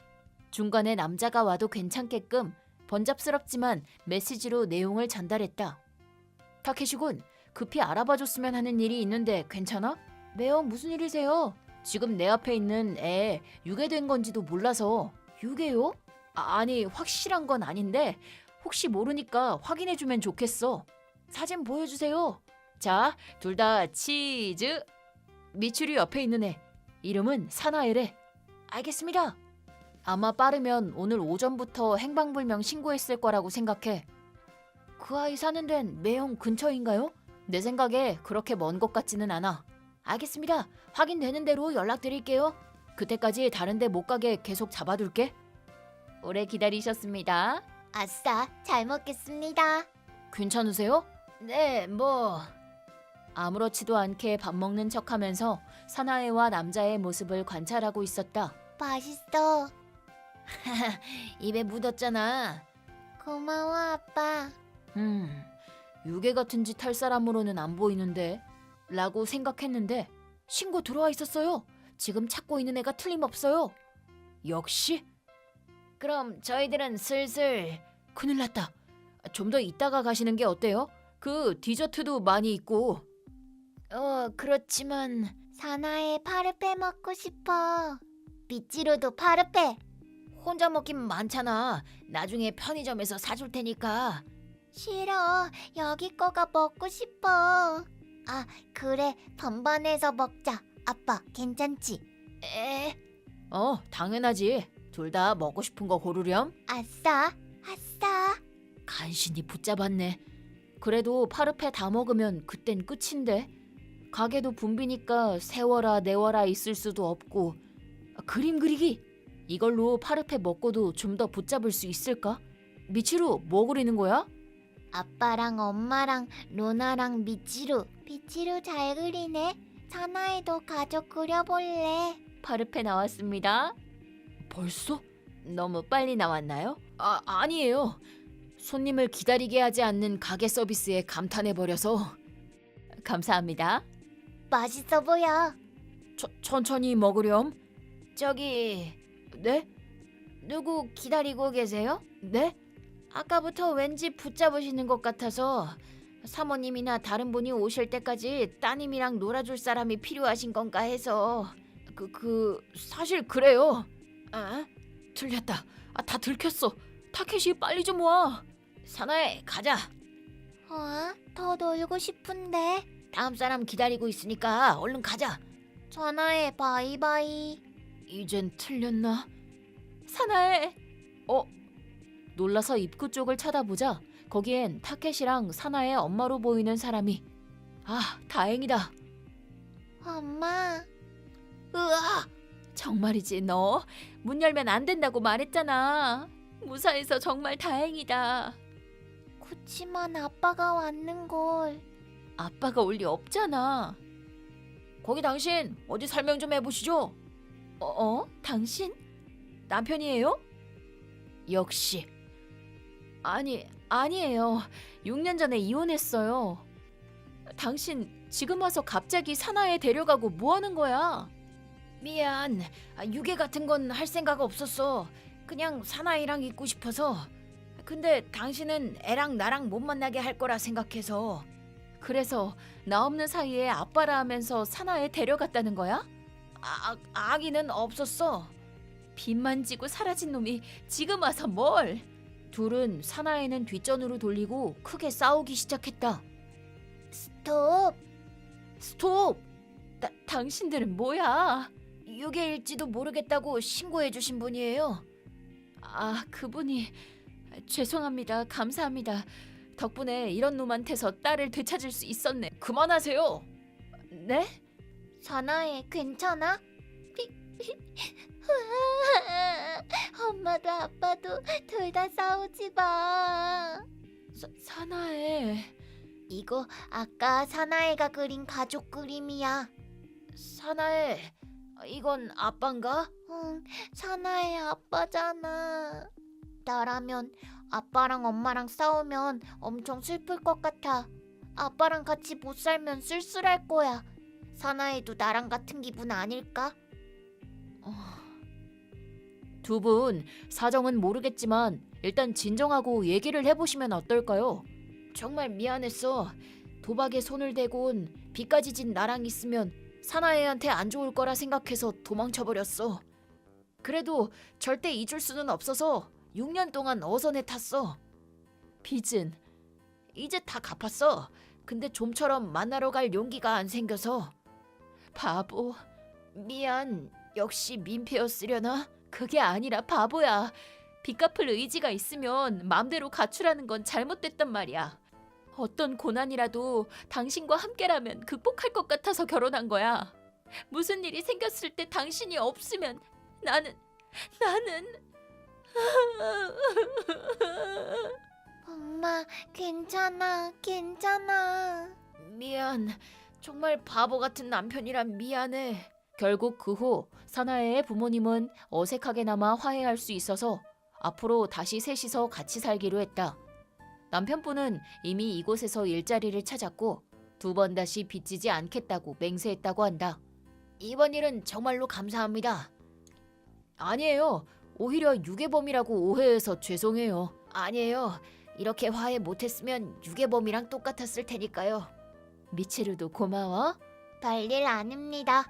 중간에 남자가 와도 괜찮게끔 번잡스럽지만 메시지로 내용을 전달했다. 타케시군, 급히 알아봐줬으면 하는 일이 있는데 괜찮아? 매형 무슨 일이세요? 지금 내 앞에 있는 애 유괴된 건지도 몰라서. 유괴요? 아니 확실한 건 아닌데 혹시 모르니까 확인해주면 좋겠어. 사진 보여주세요. 자, 둘 다 치즈. 미추리 옆에 있는 애 이름은 사나이래. 알겠습니다. 아마 빠르면 오늘 오전부터 행방불명 신고했을 거라고 생각해. 그 아이 사는 데는 매형 근처인가요? 내 생각에 그렇게 먼 것 같지는 않아. 알겠습니다. 확인되는 대로 연락드릴게요. 그때까지 다른 데 못 가게 계속 잡아둘게. 오래 기다리셨습니다. 아싸, 잘 먹겠습니다. 괜찮으세요? 네, 뭐... 아무렇지도 않게 밥 먹는 척하면서 사나이와 남자의 모습을 관찰하고 있었다. 맛있어. 입에 묻었잖아. 고마워, 아빠. 유괴 같은 짓 할 사람으로는 안 보이는데 라고 생각했는데 신고 들어와 있었어요. 지금 찾고 있는 애가 틀림없어요. 역시. 그럼 저희들은 슬슬. 큰일 났다. 좀 더 이따가 가시는 게 어때요? 그 디저트도 많이 있고. 그렇지만 사나의 파르페 먹고 싶어. 미치루도 파르페. 혼자 먹긴 많잖아. 나중에 편의점에서 사줄 테니까. 싫어. 여기 거가 먹고 싶어. 아, 그래. 반반해서 먹자. 아빠, 괜찮지? 당연하지. 둘 다 먹고 싶은 거 고르렴. 아싸. 아싸. 간신히 붙잡았네. 그래도 파르페 다 먹으면 그땐 끝인데. 가게도 붐비니까 세워라 내워라 있을 수도 없고. 그림 그리기. 이걸로 파르페 먹고도 좀 더 붙잡을 수 있을까? 미치루 뭐 그리는 거야? 아빠랑 엄마랑 로나랑 미치루. 미치루 잘 그리네. 사나이도 가족 그려볼래. 파르페 나왔습니다. 벌써? 너무 빨리 나왔나요? 아니에요. 손님을 기다리게 하지 않는 가게 서비스에 감탄해버려서. 감사합니다. 맛있어 보여. 천천히 먹으렴. 저기... 네? 누구 기다리고 계세요? 네? 아까부터 왠지 붙잡으시는 것 같아서 사모님이나 다른 분이 오실 때까지 따님이랑 놀아줄 사람이 필요하신 건가 해서. 사실 그래요. 틀렸다. 다 들켰어. 타케시 빨리 좀 와. 사나에 가자. 더 놀고 싶은데. 다음 사람 기다리고 있으니까 얼른 가자. 전화해. 바이바이. 이젠 틀렸나? 사나에. 놀라서 입구 쪽을 쳐다보자 거기엔 타케시랑 사나의 엄마로 보이는 사람이. 다행이다. 엄마. 으아! 정말이지 너. 문 열면 안 된다고 말했잖아. 무사해서 정말 다행이다. 그치만 아빠가 왔는걸. 아빠가 올 리 없잖아. 거기 당신 어디 설명 좀 해보시죠. 당신? 남편이에요? 역시. 아니에요. 6년 전에 이혼했어요. 당신 지금 와서 갑자기 사나에 데려가고 뭐 하는 거야? 미안. 유괴 같은 건 할 생각 없었어. 그냥 사나이랑 있고 싶어서. 근데 당신은 애랑 나랑 못 만나게 할 거라 생각해서. 그래서 나 없는 사이에 아빠라 하면서 사나에 데려갔다는 거야? 아기는 없었어. 빚만 지고 사라진 놈이 지금 와서 뭘? 둘은 사나이는 뒷전으로 돌리고 크게 싸우기 시작했다. 스톱! 당신들은 뭐야? 유괴일지도 모르겠다고 신고해 주신 분이에요. 그분이... 죄송합니다. 감사합니다. 덕분에 이런 놈한테서 딸을 되찾을 수 있었네. 그만하세요. 네? 사나이 괜찮아? 엄마도 아빠도 둘 다 싸우지 마. 사나에... 이거 아까 사나이가 그린 가족 그림이야. 사나에... 이건 아빠인가? 응, 사나이 아빠잖아. 나라면 아빠랑 엄마랑 싸우면 엄청 슬플 것 같아. 아빠랑 같이 못 살면 쓸쓸할 거야. 사나이도 나랑 같은 기분 아닐까? 두 분 사정은 모르겠지만 일단 진정하고 얘기를 해보시면 어떨까요? 정말 미안했어. 도박에 손을 대곤 빚까지 진 나랑 있으면 사나이한테 안 좋을 거라 생각해서 도망쳐버렸어. 그래도 절대 잊을 수는 없어서 6년 동안 어선에 탔어. 빚은 이제 다 갚았어. 근데 좀처럼 만나러 갈 용기가 안 생겨서. 바보. 미안. 역시 민폐였으려나? 그게 아니라 바보야. 빚 갚을 의지가 있으면 맘대로 가출하는 건 잘못됐단 말이야. 어떤 고난이라도 당신과 함께라면 극복할 것 같아서 결혼한 거야. 무슨 일이 생겼을 때 당신이 없으면 나는 엄마, 괜찮아. 미안. 정말 바보 같은 남편이란 미안해. 결국 그 후 사나이의 부모님은 어색하게나마 화해할 수 있어서 앞으로 다시 셋이서 같이 살기로 했다. 남편분은 이미 이곳에서 일자리를 찾았고 2번 다시 빚지지 않겠다고 맹세했다고 한다. 이번 일은 정말로 감사합니다. 아니에요. 오히려 유괴범이라고 오해해서 죄송해요. 아니에요. 이렇게 화해 못했으면 유괴범이랑 똑같았을 테니까요. 미치루도 고마워. 별일 아닙니다.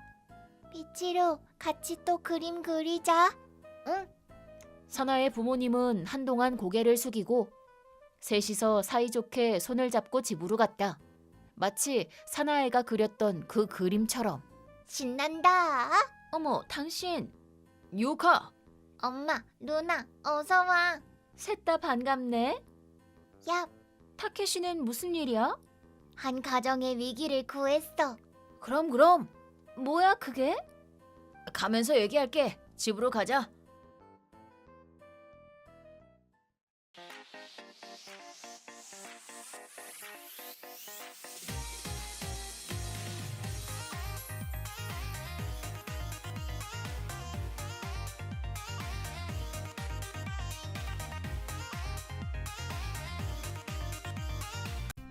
미치루, 같이 또 그림 그리자. 응? 사나의 부모님은 한동안 고개를 숙이고 셋이서 사이좋게 손을 잡고 집으로 갔다. 마치 사나이가 그렸던 그 그림처럼. 신난다. 어머, 당신. 유카. 엄마, 누나, 어서 와. 셋 다 반갑네. 야, 타케시는 무슨 일이야? 한 가정의 위기를 구했어. 그럼. 뭐야 그게? 가면서 얘기할게. 집으로 가자.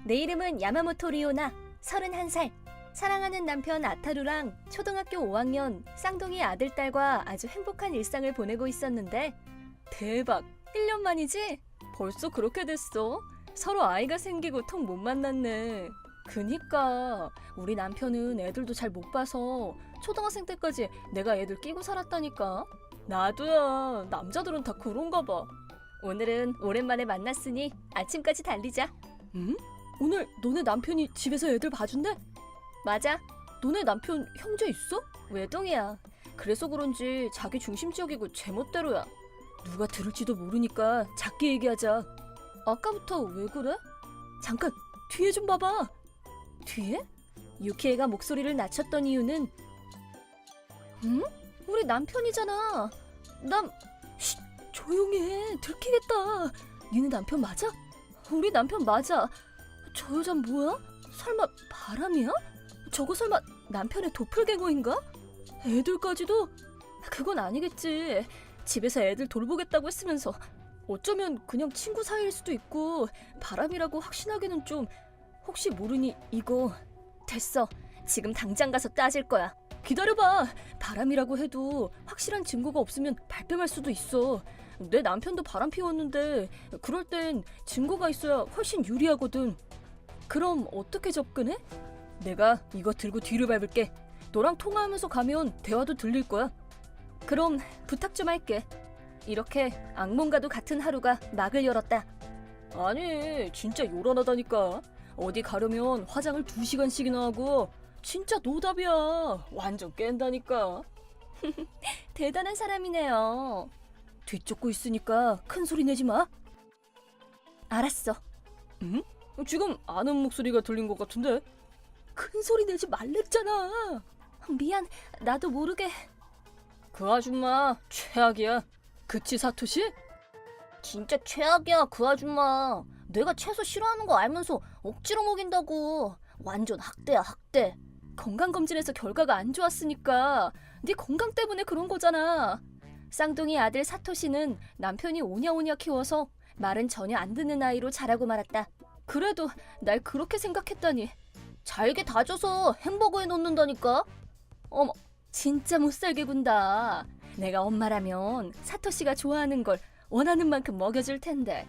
내 이름은 야마모토 리오나, 31살. 사랑하는 남편 아타루랑 초등학교 5학년 쌍둥이 아들딸과 아주 행복한 일상을 보내고 있었는데 대박! 1년 만이지? 벌써 그렇게 됐어? 서로 아이가 생기고 통 못 만났네. 그니까 우리 남편은 애들도 잘 못 봐서 초등학생 때까지 내가 애들 끼고 살았다니까. 나도야. 남자들은 다 그런가 봐. 오늘은 오랜만에 만났으니 아침까지 달리자. 응? 오늘 너네 남편이 집에서 애들 봐준대? 맞아. 너네 남편 형제 있어? 외동이야. 그래서 그런지 자기 중심적이고 제멋대로야. 누가 들을지도 모르니까 작게 얘기하자. 아까부터 왜 그래? 잠깐 뒤에 좀 봐봐. 뒤에? 유키에가 목소리를 낮췄던 이유는 응? 우리 남편이잖아. 쉿! 조용히 해. 들키겠다. 니네 남편 맞아? 우리 남편 맞아. 저 여잔 뭐야? 설마 바람이야? 저거 설마 남편의 도플갱어인가? 애들까지도? 그건 아니겠지. 집에서 애들 돌보겠다고 했으면서 어쩌면 그냥 친구 사이일 수도 있고 바람이라고 확신하기는 좀. 혹시 모르니 이거 됐어. 지금 당장 가서 따질 거야. 기다려봐. 바람이라고 해도 확실한 증거가 없으면 발뺌할 수도 있어. 내 남편도 바람 피웠는데 그럴 땐 증거가 있어야 훨씬 유리하거든. 그럼 어떻게 접근해? 내가 이거 들고 뒤를 밟을게. 너랑 통화하면서 가면 대화도 들릴 거야. 그럼 부탁 좀 할게. 이렇게 악몽과도 같은 하루가 막을 열었다. 아니, 진짜 요란하다니까. 어디 가려면 화장을 2시간씩이나 하고 진짜 노답이야. 완전 깬다니까. 대단한 사람이네요. 뒤쫓고 있으니까 큰 소리 내지 마. 알았어. 응? 지금 아는 목소리가 들린 것 같은데? 큰 소리 내지 말랬잖아. 미안, 나도 모르게. 그 아줌마 최악이야. 그치 사토시? 진짜 최악이야 그 아줌마. 내가 채소 싫어하는 거 알면서 억지로 먹인다고. 완전 학대야 학대. 건강검진에서 결과가 안 좋았으니까 네 건강 때문에 그런 거잖아. 쌍둥이 아들 사토시는 남편이 오냐오냐 키워서 말은 전혀 안 듣는 아이로 자라고 말았다. 그래도 날 그렇게 생각했다니. 잘게 다져서 햄버거에 넣는다니까. 어머, 진짜 못살게 군다. 내가 엄마라면 사토시가 좋아하는 걸 원하는 만큼 먹여줄 텐데.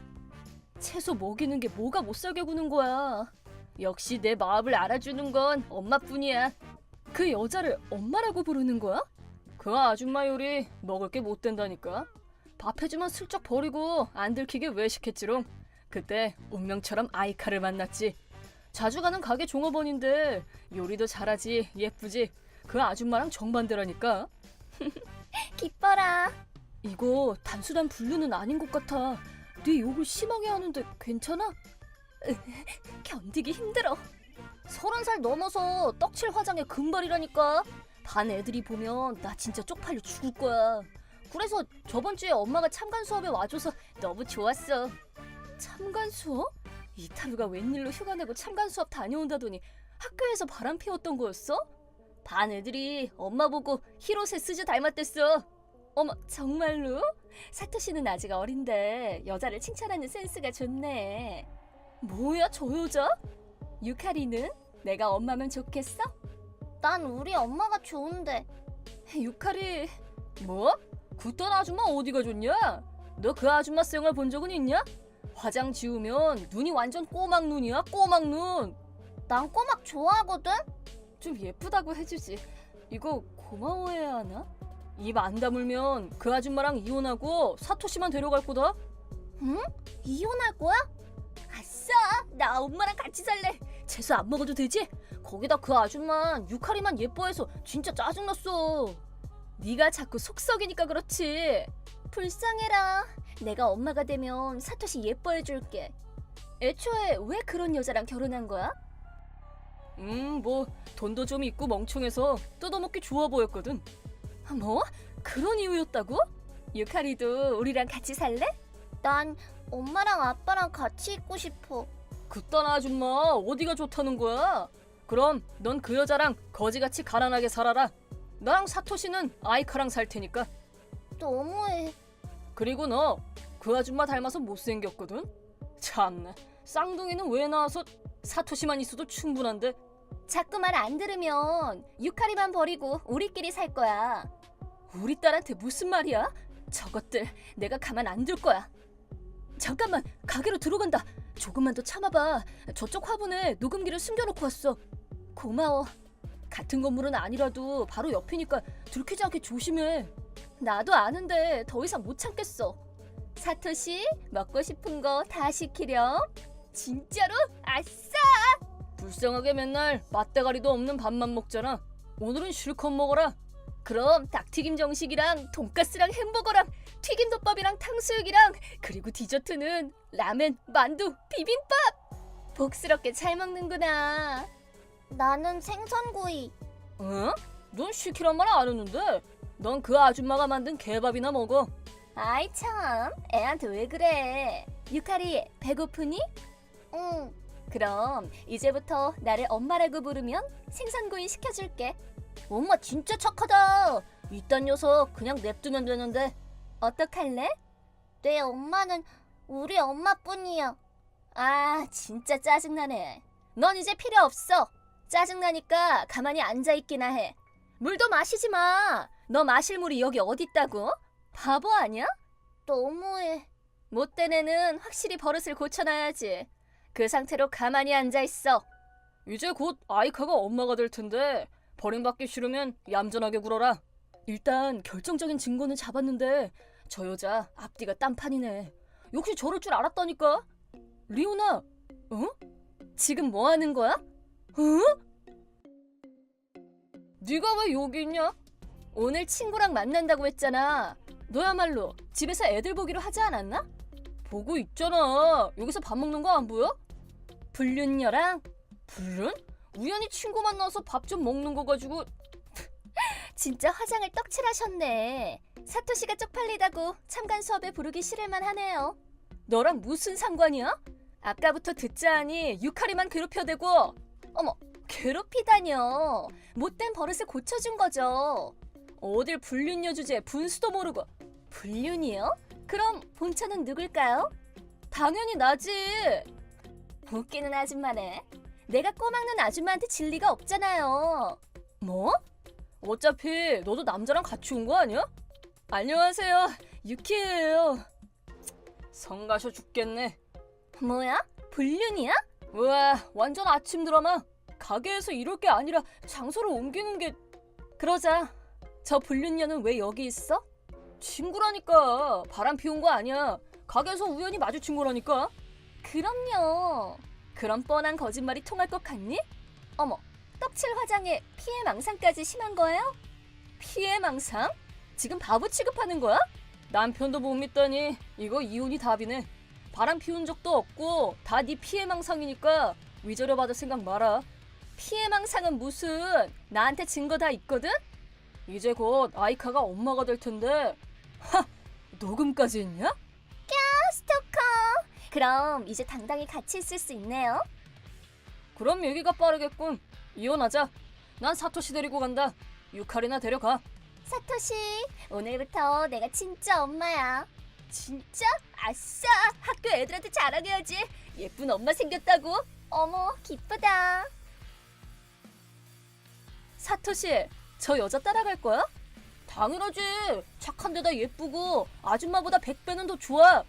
채소 먹이는 게 뭐가 못살게 구는 거야. 역시 내 마음을 알아주는 건 엄마뿐이야. 그 여자를 엄마라고 부르는 거야? 그 아줌마 요리 먹을 게 못 된다니까. 밥 해주면 슬쩍 버리고 안 들키게 외식했지롱. 그때 운명처럼 아이카를 만났지. 자주 가는 가게 종업원인데 요리도 잘하지 예쁘지. 그 아줌마랑 정반대라니까. 기뻐라. 이거 단수단 분류는 아닌 것 같아. 네 욕을 심하게 하는데 괜찮아? 견디기 힘들어. 30살 넘어서 떡칠 화장에 금발이라니까. 반 애들이 보면 나 진짜 쪽팔려 죽을 거야. 그래서 저번 주에 엄마가 참관 수업에 와줘서 너무 좋았어. 참관 수업? 이타루가 웬일로 휴가 내고 참관 수업 다녀온다더니 학교에서 바람 피웠던 거였어? 반 애들이 엄마 보고 히로세 스즈 닮았댔어. 어머, 정말로? 사토시는 아직 어린데 여자를 칭찬하는 센스가 좋네. 뭐야, 저 여자? 유카리는? 내가 엄마면 좋겠어? 난 우리 엄마가 좋은데. 유카리, 뭐? 굿던 아줌마 어디가 좋냐? 너 그 아줌마 생얼 본 적은 있냐? 화장 지우면 눈이 완전 꼬막 눈이야, 꼬막 눈. 난 꼬막 좋아하거든. 좀 예쁘다고 해주지. 이거 고마워해야 하나? 입 안 다물면 그 아줌마랑 이혼하고 사토시만 데려갈 거다. 응? 이혼할 거야? 아싸! 나 엄마랑 같이 살래. 채소 안 먹어도 되지? 거기다 그 아줌마 유카리만 예뻐해서 진짜 짜증났어. 네가 자꾸 속 썩이니까 그렇지. 불쌍해라. 내가 엄마가 되면 사토시 예뻐해줄게. 애초에 왜 그런 여자랑 결혼한 거야? 뭐 돈도 좀 있고 멍청해서 뜯어먹기 좋아 보였거든. 뭐? 그런 이유였다고? 유카리도 우리랑 같이 살래? 난 엄마랑 아빠랑 같이 있고 싶어. 그딴 아줌마 어디가 좋다는 거야? 그럼 넌 그 여자랑 거지같이 가난하게 살아라. 나랑 사토시는 아이카랑 살 테니까. 너무해. 그리고 너 그 아줌마 닮아서 못생겼거든? 참나, 쌍둥이는 왜 나와서 사토시만 있어도 충분한데. 자꾸 말 안 들으면 유카리만 버리고 우리끼리 살 거야. 우리 딸한테 무슨 말이야? 저것들 내가 가만 안 둘 거야. 잠깐만, 가게로 들어간다. 조금만 더 참아봐. 저쪽 화분에 녹음기를 숨겨놓고 왔어. 고마워. 같은 건물은 아니라도 바로 옆이니까 들키지 않게 조심해. 나도 아는데 더 이상 못 참겠어. 사토시, 먹고 싶은 거 다 시키렴. 진짜로? 아싸! 불쌍하게 맨날 맛대가리도 없는 밥만 먹잖아. 오늘은 실컷 먹어라. 그럼 닭튀김 정식이랑 돈가스랑 햄버거랑 튀김덮밥이랑 탕수육이랑, 그리고 디저트는 라멘, 만두, 비빔밥. 복스럽게 잘 먹는구나. 나는 생선구이. 어? 넌 시키란 말 안 했는데. 넌 그 아줌마가 만든 개밥이나 먹어. 아이 참, 애한테 왜 그래. 유카리, 배고프니? 응. 그럼 이제부터 나를 엄마라고 부르면 생선구이 시켜줄게. 엄마 진짜 착하다. 이딴 녀석 그냥 냅두면 되는데. 어떡할래? 내 엄마는 우리 엄마뿐이야. 아, 진짜 짜증나네. 넌 이제 필요 없어. 짜증나니까 가만히 앉아있기나 해. 물도 마시지 마. 너 마실 물이 여기 어딨다고? 바보 아니야? 너무해. 못된 애는 확실히 버릇을 고쳐놔야지. 그 상태로 가만히 앉아있어. 이제 곧 아이카가 엄마가 될 텐데 버림받기 싫으면 얌전하게 굴어라. 일단 결정적인 증거는 잡았는데 저 여자 앞뒤가 딴판이네. 역시 저럴 줄 알았다니까. 리오나, 어? 지금 뭐 하는 거야? 어? 네가 왜 여기 있냐? 오늘 친구랑 만난다고 했잖아. 너야말로 집에서 애들 보기로 하지 않았나? 보고 있잖아. 여기서 밥 먹는 거 안 보여? 불륜녀랑? 불륜? 우연히 친구 만나서 밥 좀 먹는 거 가지고. 진짜 화장을 떡칠하셨네. 사토시가 쪽팔리다고 참관 수업에 부르기 싫을만 하네요. 너랑 무슨 상관이야? 아까부터 듣자 하니 유카리만 괴롭혀대고. 어머, 괴롭히다뇨. 못된 버릇을 고쳐준 거죠. 어딜 불륜녀 주제에 분수도 모르고. 불륜이요? 그럼 본처는 누굴까요? 당연히 나지. 웃기는 아줌마네. 내가 꼬막는 아줌마한테 질 리가 없잖아요. 뭐? 어차피 너도 남자랑 같이 온 거 아니야? 안녕하세요, 유키예요. 성가셔 죽겠네. 뭐야? 불륜이야? 우와, 완전 아침 드라마. 가게에서 이럴 게 아니라 장소를 옮기는 게. 그러자, 저 불륜녀는 왜 여기 있어? 친구라니까. 바람 피운 거 아니야. 가게에서 우연히 마주친 거라니까. 그럼요. 그런 뻔한 거짓말이 통할 것 같니? 어머, 떡칠 화장에 피해망상까지 심한 거예요? 피해망상? 지금 바보 취급하는 거야? 남편도 못 믿다니 이거 이혼이 답이네. 바람 피운 적도 없고 다 네 피해망상이니까 위자료 받을 생각 마라. 피해망상은 무슨, 나한테 증거 다 있거든? 이제 곧 아이카가 엄마가 될 텐데. 하! 녹음까지 했냐? 스토커. 그럼 이제 당당히 같이 있을 수 있네요. 그럼 얘기가 빠르겠군. 이혼하자. 난 사토시 데리고 간다. 유카리나 데려가. 사토시, 오늘부터 내가 진짜 엄마야. 진짜? 아싸! 학교 애들한테 자랑해야지. 예쁜 엄마 생겼다고. 어머, 기쁘다. 사토시, 저 여자 따라갈 거야? 당연하지. 착한 데다 예쁘고 아줌마보다 100배는 더 좋아.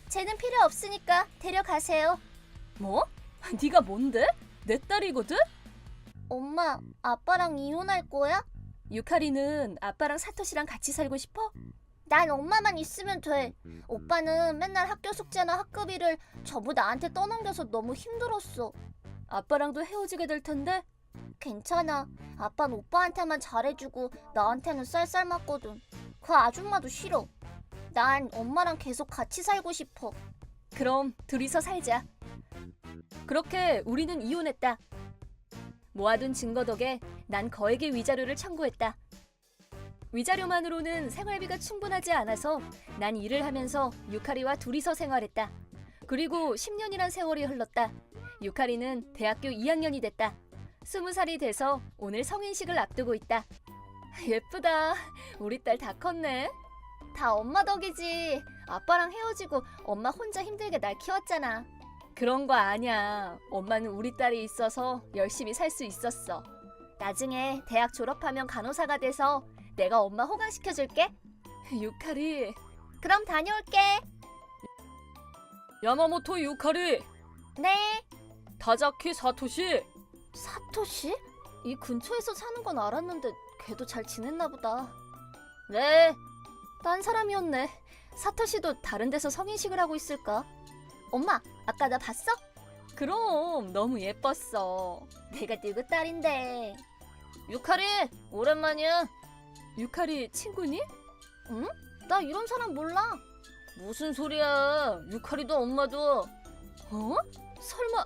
쟤는 필요 없으니까 데려가세요. 뭐? 네가 뭔데? 내 딸이거든? 엄마, 아빠랑 이혼할 거야? 유카리는 아빠랑 사토시랑 같이 살고 싶어? 난 엄마만 있으면 돼. 오빠는 맨날 학교 숙제나 학급일을 전부 나한테 떠넘겨서 너무 힘들었어. 아빠랑도 헤어지게 될 텐데? 괜찮아. 아빠는 오빠한테만 잘해주고 나한테는 쌀쌀 맞거든. 그 아줌마도 싫어. 난 엄마랑 계속 같이 살고 싶어. 그럼 둘이서 살자. 그렇게 우리는 이혼했다. 모아둔 증거 덕에 난 거액의 위자료를 청구했다. 위자료만으로는 생활비가 충분하지 않아서 난 일을 하면서 유카리와 둘이서 생활했다. 그리고 10년이란 세월이 흘렀다. 유카리는 대학교 2학년이 됐다. 20살이 돼서 오늘 성인식을 앞두고 있다. 예쁘다. 우리 딸 다 컸네. 다 엄마 덕이지. 아빠랑 헤어지고 엄마 혼자 힘들게 날 키웠잖아. 그런 거 아니야. 엄마는 우리 딸이 있어서 열심히 살 수 있었어. 나중에 대학 졸업하면 간호사가 돼서 내가 엄마 호강시켜줄게. 유카리. 그럼 다녀올게. 야마모토 유카리. 네. 다자키 사토시. 사토시? 이 근처에서 사는 건 알았는데 걔도 잘 지냈나 보다. 네. 딴 사람이었네. 사토시도 다른 데서 성인식을 하고 있을까? 엄마, 아까 나 봤어? 그럼 너무 예뻤어. 내가 누구 딸인데. 유카리, 오랜만이야. 유카리 친구니? 응? 나 이런 사람 몰라. 무슨 소리야. 유카리도 엄마도. 어? 설마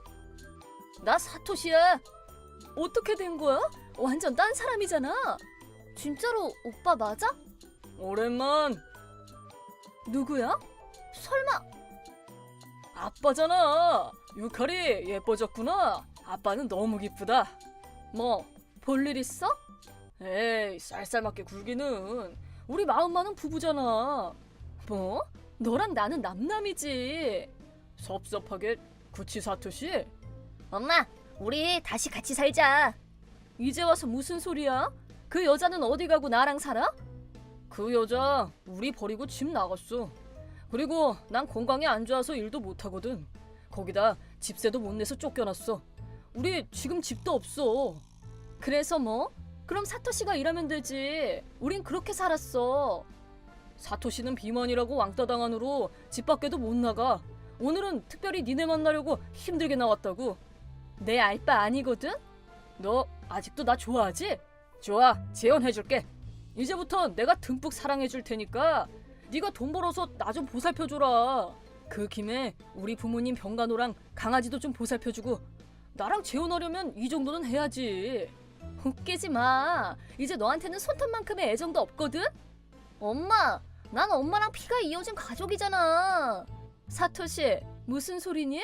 나 사토시야. 어떻게 된 거야? 완전 딴 사람이잖아. 진짜로 오빠 맞아? 오랜만. 누구야? 설마. 아빠잖아. 유카리 예뻐졌구나. 아빠는 너무 기쁘다. 뭐 볼일 있어? 에이, 쌀쌀맞게 굴기는. 우리 마음만은 부부잖아. 뭐? 너랑 나는 남남이지. 섭섭하게. 그치 사토시? 엄마, 우리 다시 같이 살자. 이제 와서 무슨 소리야? 그 여자는 어디 가고 나랑 살아? 그 여자 우리 버리고 집 나갔어. 그리고 난 건강이 안 좋아서 일도 못하거든. 거기다 집세도 못 내서 쫓겨났어. 우리 지금 집도 없어. 그래서 뭐? 그럼 사토시가 일하면 되지. 우린 그렇게 살았어. 사토시는 비만이라고 왕따 당한으로 집 밖에도 못 나가. 오늘은 특별히 니네 만나려고 힘들게 나왔다고. 내 알바 아니거든? 너 아직도 나 좋아하지? 좋아, 재혼해줄게. 이제부터 내가 듬뿍 사랑해줄 테니까 네가 돈 벌어서 나 좀 보살펴줘라. 그 김에 우리 부모님 병간호랑 강아지도 좀 보살펴주고. 나랑 재혼하려면 이 정도는 해야지. 웃기지 마. 이제 너한테는 손톱만큼의 애정도 없거든? 엄마, 난 엄마랑 피가 이어진 가족이잖아. 사토시, 무슨 소리니?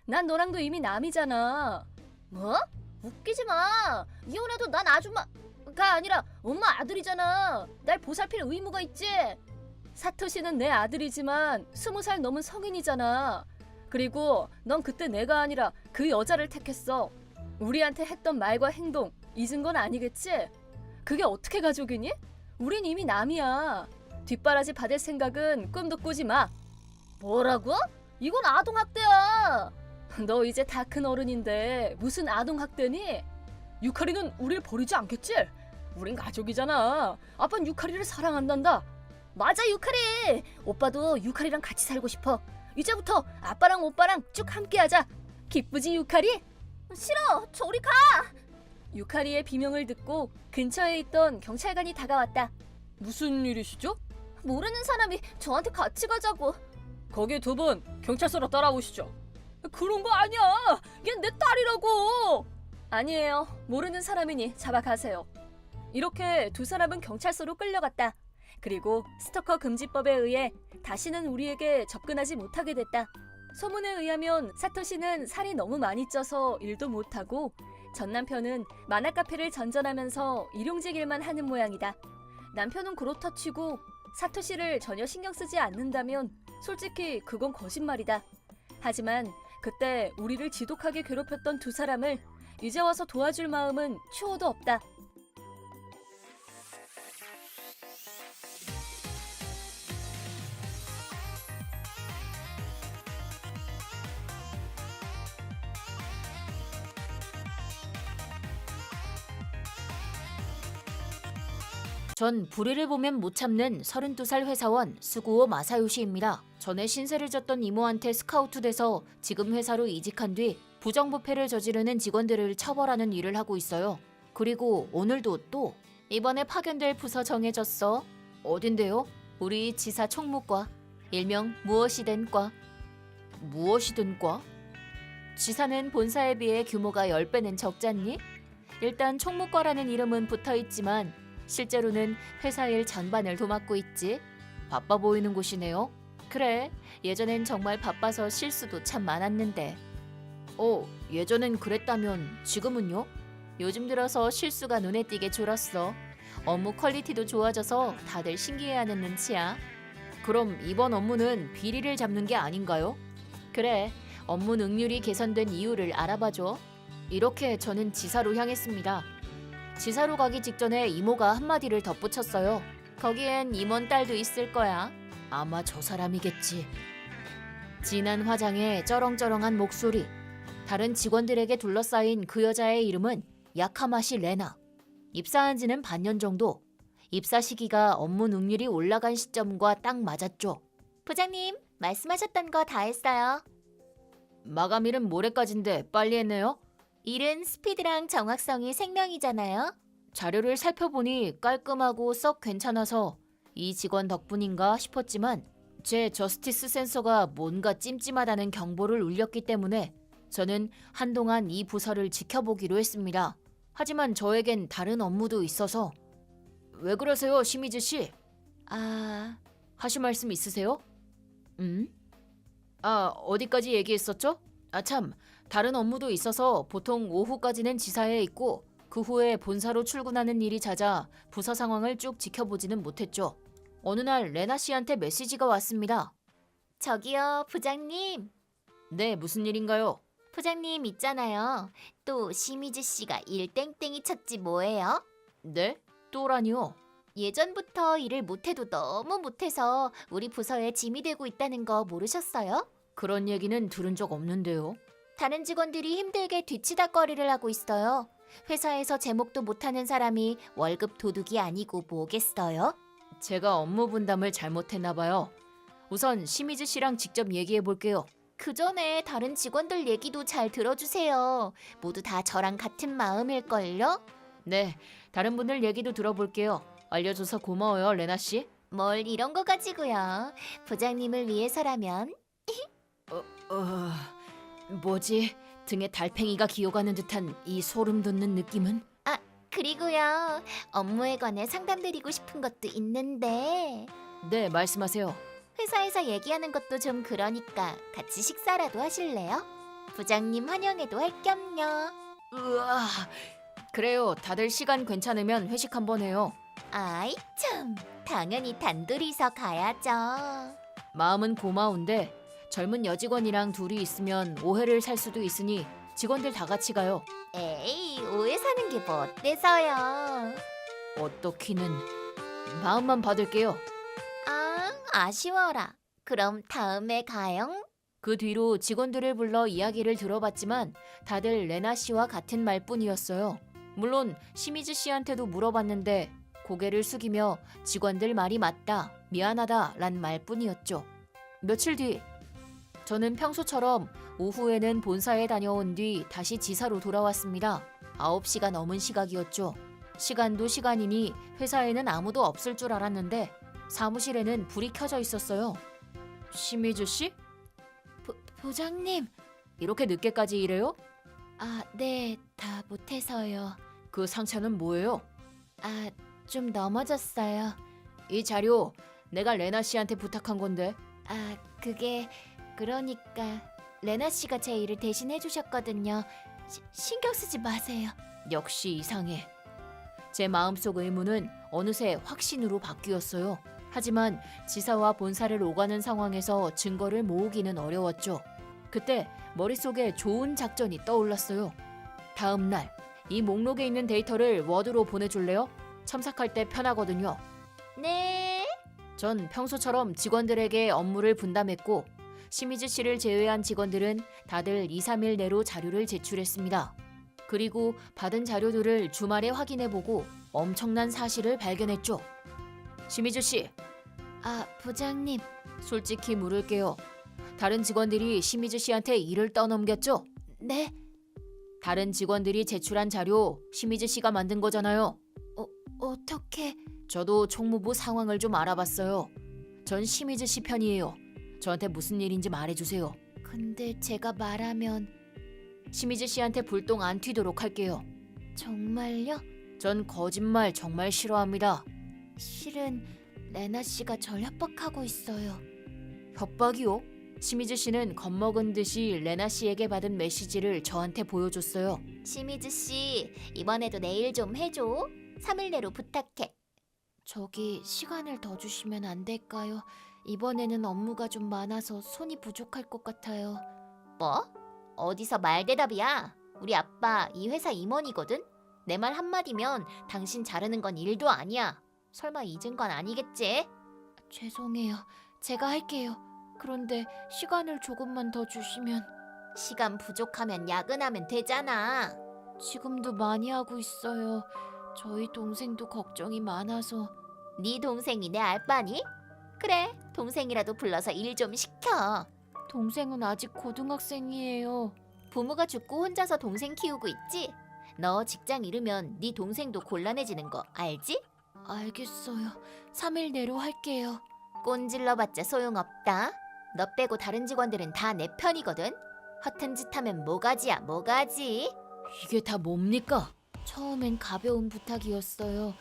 난 너랑도 이미 남이잖아. 뭐? 웃기지 마. 이혼해도 난 아줌마가 아니라 엄마 아들이잖아. 날 보살필 의무가 있지. 사토시는 내 아들이지만 20살 넘은 성인이잖아. 그리고 넌 그때 내가 아니라 그 여자를 택했어. 우리한테 했던 말과 행동 잊은 건 아니겠지? 그게 어떻게 가족이니? 우린 이미 남이야. 뒷바라지 받을 생각은 꿈도 꾸지 마. 뭐라고? 이건 아동학대야. 너 이제 다 큰 어른인데 무슨 아동학대니? 유카리는 우릴 버리지 않겠지? 우린 가족이잖아. 아빠는 유카리를 사랑한단다. 맞아, 유카리. 오빠도 유카리랑 같이 살고 싶어. 이제부터 아빠랑 오빠랑 쭉 함께하자. 기쁘지 유카리? 싫어, 저리 가. 유카리의 비명을 듣고 근처에 있던 경찰관이 다가왔다. 무슨 일이시죠? 모르는 사람이 저한테 같이 가자고. 거기 두 분 경찰서로 따라오시죠. 그런 거 아니야. 얜 내 딸이라고. 아니에요. 모르는 사람이니 잡아가세요. 이렇게 두 사람은 경찰서로 끌려갔다. 그리고 스토커 금지법에 의해 다시는 우리에게 접근하지 못하게 됐다. 소문에 의하면 사토시는 살이 너무 많이 쪄서 일도 못하고 전 남편은 만화 카페를 전전하면서 일용직 일만 하는 모양이다. 남편은 그렇다 치고 사토시를 전혀 신경 쓰지 않는다면 솔직히 그건 거짓말이다. 하지만 그때 우리를 지독하게 괴롭혔던 두 사람을 이제 와서 도와줄 마음은 추호도 없다. 전 불의를 보면 못 참는 32살 회사원 스구오 마사요시입니다. 전에 신세를 졌던 이모한테 스카우트 돼서 지금 회사로 이직한 뒤 부정부패를 저지르는 직원들을 처벌하는 일을 하고 있어요. 그리고 오늘도 또 이번에 파견될 부서 정해졌어. 어딘데요? 우리 지사 총무과, 일명 무엇이든 과. 무엇이든 과? 지사는 본사에 비해 규모가 10배는 적잖니? 일단 총무과라는 이름은 붙어있지만 실제로는 회사 일 전반을 도맡고 있지. 바빠 보이는 곳이네요. 그래, 예전엔 정말 바빠서 실수도 참 많았는데. 예전엔 그랬다면 지금은요? 요즘 들어서 실수가 눈에 띄게 줄었어. 업무 퀄리티도 좋아져서 다들 신기해하는 눈치야. 그럼 이번 업무는 비리를 잡는 게 아닌가요? 그래, 업무 능률이 개선된 이유를 알아봐줘. 이렇게 저는 지사로 향했습니다. 지사로 가기 직전에 이모가 한마디를 덧붙였어요. 거기엔 임원 딸도 있을 거야. 아마 저 사람이겠지. 진한 화장에 쩌렁쩌렁한 목소리. 다른 직원들에게 둘러싸인 그 여자의 이름은 야카마시 레나. 입사한 지는 반년 정도. 입사 시기가 업무 능률이 올라간 시점과 딱 맞았죠. 부장님, 말씀하셨던 거 다 했어요. 마감일은 모레까지인데 빨리 했네요. 일은 스피드랑 정확성이 생명이잖아요. 자료를 살펴보니 깔끔하고 썩 괜찮아서 이 직원 덕분인가 싶었지만 제 저스티스 센서가 뭔가 찜찜하다는 경보를 울렸기 때문에 저는 한동안 이 부서를 지켜보기로 했습니다. 하지만 저에겐 다른 업무도 있어서. 왜 그러세요, 시미즈 씨? 하실 말씀 있으세요? 어디까지 얘기했었죠? 참, 다른 업무도 있어서 보통 오후까지는 지사에 있고 그 후에 본사로 출근하는 일이 잦아 부서 상황을 쭉 지켜보지는 못했죠. 어느 날 레나 씨한테 메시지가 왔습니다. 저기요, 부장님. 네, 무슨 일인가요? 부장님 있잖아요. 또 시미즈 씨가 일 땡땡이 쳤지 뭐예요? 네? 또라니요? 예전부터 일을 못해도 너무 못해서 우리 부서에 짐이 되고 있다는 거 모르셨어요? 그런 얘기는 들은 적 없는데요. 다른 직원들이 힘들게 뒤치다꺼리를 하고 있어요. 회사에서 제목도 못하는 사람이 월급 도둑이 아니고 뭐겠어요? 제가 업무 분담을 잘못했나 봐요. 우선 시미즈 씨랑 직접 얘기해 볼게요. 그 전에 다른 직원들 얘기도 잘 들어주세요. 모두 다 저랑 같은 마음일걸요? 네, 다른 분들 얘기도 들어볼게요. 알려줘서 고마워요, 레나 씨. 뭘 이런 거 가지고요. 부장님을 위해서라면. 뭐지? 등에 달팽이가 기어가는 듯한 이 소름 돋는 느낌은? 그리고요. 업무에 관해 상담드리고 싶은 것도 있는데 네, 말씀하세요. 회사에서 얘기하는 것도 좀 그러니까 같이 식사라도 하실래요? 부장님 환영회도 할 겸요. 으아, 그래요. 다들 시간 괜찮으면 회식 한번 해요. 아이 참, 당연히 단둘이서 가야죠. 마음은 고마운데 젊은 여직원이랑 둘이 있으면 오해를 살 수도 있으니 직원들 다 같이 가요. 에이, 오해 사는 게 뭐 어때서요? 어떻기는 마음만 받을게요. 아쉬워라. 그럼 다음에 가영. 그 뒤로 직원들을 불러 이야기를 들어봤지만 다들 레나 씨와 같은 말뿐이었어요. 물론 시미즈 씨한테도 물어봤는데 고개를 숙이며 직원들 말이 맞다, 미안하다 란 말뿐이었죠. 며칠 뒤 저는 평소처럼 오후에는 본사에 다녀온 뒤 다시 지사로 돌아왔습니다. 9시가 넘은 시각이었죠. 시간도 시간이니 회사에는 아무도 없을 줄 알았는데 사무실에는 불이 켜져 있었어요. 시미즈 씨? 부장님. 이렇게 늦게까지 일해요? 네, 다 못해서요. 그 상처는 뭐예요? 좀 넘어졌어요. 이 자료 내가 레나 씨한테 부탁한 건데. 그게 그러니까 레나 씨가 제 일을 대신 해주셨거든요. 신경 쓰지 마세요. 역시 이상해. 제 마음속 의문은 어느새 확신으로 바뀌었어요. 하지만 지사와 본사를 오가는 상황에서 증거를 모으기는 어려웠죠. 그때 머릿속에 좋은 작전이 떠올랐어요. 다음 날, 이 목록에 있는 데이터를 워드로 보내줄래요? 첨삭할 때 편하거든요. 네. 전 평소처럼 직원들에게 업무를 분담했고 시미즈 씨를 제외한 직원들은 다들 2, 3일 내로 자료를 제출했습니다. 그리고 받은 자료들을 주말에 확인해보고 엄청난 사실을 발견했죠. 시미즈 씨, 아, 부장님. 솔직히 물을게요. 다른 직원들이 시미즈 씨한테 일을 떠넘겼죠? 네. 다른 직원들이 제출한 자료 시미즈 씨가 만든 거잖아요. 어떻게? 저도 총무부 상황을 좀 알아봤어요. 전 시미즈 씨 편이에요. 저한테 무슨 일인지 말해주세요. 근데 제가 말하면 시미즈 씨한테 불똥 안 튀도록 할게요. 정말요? 전 거짓말 정말 싫어합니다. 실은 레나 씨가 절 협박하고 있어요. 협박이요? 시미즈 씨는 겁먹은 듯이 레나 씨에게 받은 메시지를 저한테 보여줬어요. 시미즈 씨, 이번에도 내일 좀 해줘. 3일 내로 부탁해. 저기 시간을 더 주시면 안 될까요? 이번에는 업무가 좀 많아서 손이 부족할 것 같아요. 뭐? 어디서 말대답이야? 우리 아빠 이 회사 임원이거든? 내 말 한마디면 당신 자르는 건 일도 아니야. 설마 잊은 건 아니겠지? 죄송해요. 제가 할게요. 그런데 시간을 조금만 더 주시면. 시간 부족하면 야근하면 되잖아. 지금도 많이 하고 있어요. 저희 동생도 걱정이 많아서. 네 동생이 내 알바니? 그래, 동생이라도 불러서 일 좀 시켜. 동생은 아직 고등학생이에요. 부모가 죽고 혼자서 동생 키우고 있지? 너 직장 잃으면 네 동생도 곤란해지는 거 알지? 알겠어요. 3일 내로 할게요. 꼰질러봤자 소용없다. 너 빼고 다른 직원들은 다 내 편이거든. 허튼 짓 하면 뭐가지야 뭐가지. 이게 다 뭡니까? 처음엔 가벼운 부탁이었어요.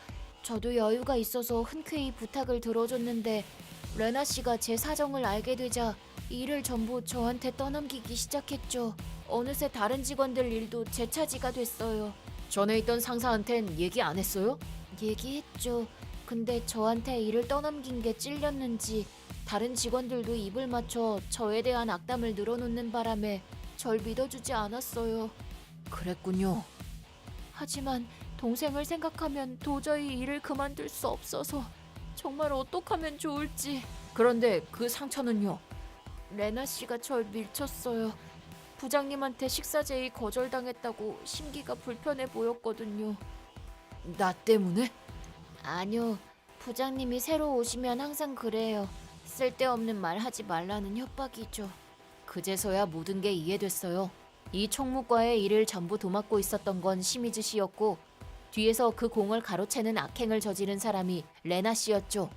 저도 여유가 있어서 흔쾌히 부탁을 들어줬는데 레나 씨가 제 사정을 알게 되자 일을 전부 저한테 떠넘기기 시작했죠. 어느새 다른 직원들 일도 제 차지가 됐어요. 전에 있던 상사한텐 얘기 안 했어요? 얘기했죠. 근데 저한테 일을 떠넘긴 게 찔렸는지 다른 직원들도 입을 맞춰 저에 대한 악담을 늘어놓는 바람에 절 믿어주지 않았어요. 그랬군요. 하지만 동생을 생각하면 도저히 일을 그만둘 수 없어서 정말 어떡하면 좋을지. 그런데 그 상처는요? 레나 씨가 절 밀쳤어요. 부장님한테 식사 제의 거절당했다고 심기가 불편해 보였거든요. 나 때문에? 아니요. 부장님이 새로 오시면 항상 그래요. 쓸데없는 말 하지 말라는 협박이죠. 그제서야 모든 게 이해됐어요. 이 총무과의 일을 전부 도맡고 있었던 건 시미즈 씨였고 뒤에서 그 공을 가로채는 악행을 저지른 사람이 레나 씨였죠.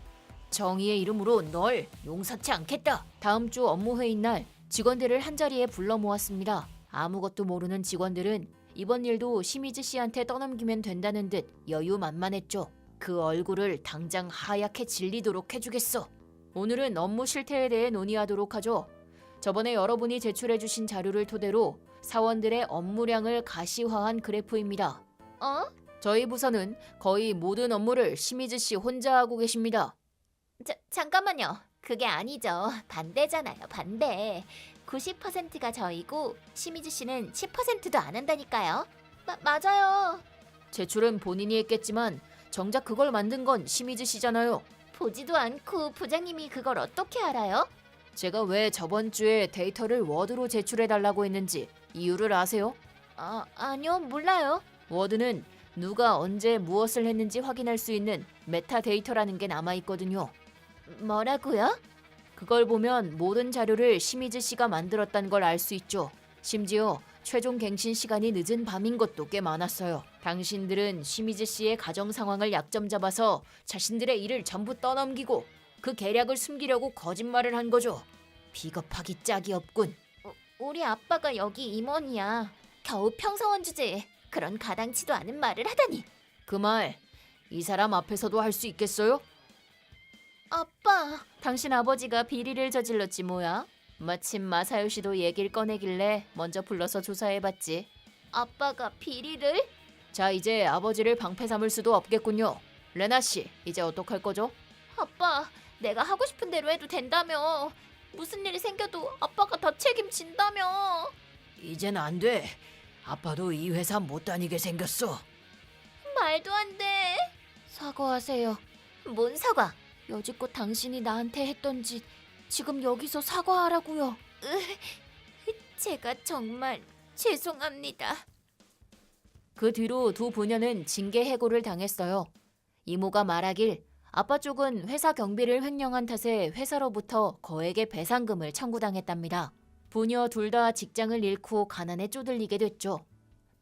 정의의 이름으로 널 용서치 않겠다. 다음 주 업무회의 날 직원들을 한자리에 불러 모았습니다. 아무것도 모르는 직원들은 이번 일도 시미즈 씨한테 떠넘기면 된다는 듯 여유만만했죠. 그 얼굴을 당장 하얗게 질리도록 해주겠어. 오늘은 업무 실태에 대해 논의하도록 하죠. 저번에 여러분이 제출해주신 자료를 토대로 사원들의 업무량을 가시화한 그래프입니다. 저희 부서는 거의 모든 업무를 시미즈 씨 혼자 하고 계십니다. 잠깐만요. 그게 아니죠. 반대잖아요. 반대. 90%가 저이고 시미즈 씨는 10%도 안 한다니까요. 맞아요. 제출은 본인이 했겠지만 정작 그걸 만든 건 시미즈 씨잖아요. 보지도 않고 부장님이 그걸 어떻게 알아요? 제가 왜 저번 주에 데이터를 워드로 제출해달라고 했는지 이유를 아세요? 아니요. 몰라요. 워드는 누가 언제 무엇을 했는지 확인할 수 있는 메타데이터라는 게 남아있거든요. 뭐라고요? 그걸 보면 모든 자료를 시미즈 씨가 만들었다는 걸 알 수 있죠. 심지어 최종 갱신 시간이 늦은 밤인 것도 꽤 많았어요. 당신들은 시미즈 씨의 가정 상황을 약점 잡아서 자신들의 일을 전부 떠넘기고 그 계략을 숨기려고 거짓말을 한 거죠. 비겁하기 짝이 없군. 우리 아빠가 여기 임원이야. 겨우 평사원 주제에 그런 가당치도 않은 말을 하다니. 그 말 이 사람 앞에서도 할 수 있겠어요? 아빠. 당신 아버지가 비리를 저질렀지 뭐야. 마침 마사요 씨도 얘기를 꺼내길래 먼저 불러서 조사해봤지. 아빠가 비리를? 자, 이제 아버지를 방패 삼을 수도 없겠군요. 레나 씨, 이제 어떡할 거죠? 아빠, 내가 하고 싶은 대로 해도 된다며. 무슨 일이 생겨도 아빠가 다 책임진다며. 이젠 안 돼. 아빠도 이 회사 못 다니게 생겼어. 말도 안 돼. 사과하세요. 뭔 사과? 여지껏 당신이 나한테 했던 짓 지금 여기서 사과하라고요. 제가 정말 죄송합니다. 그 뒤로 두 부녀는 징계 해고를 당했어요. 이모가 말하길 아빠 쪽은 회사 경비를 횡령한 탓에 회사로부터 거액의 배상금을 청구당했답니다. 부녀 둘 다 직장을 잃고 가난에 쪼들리게 됐죠.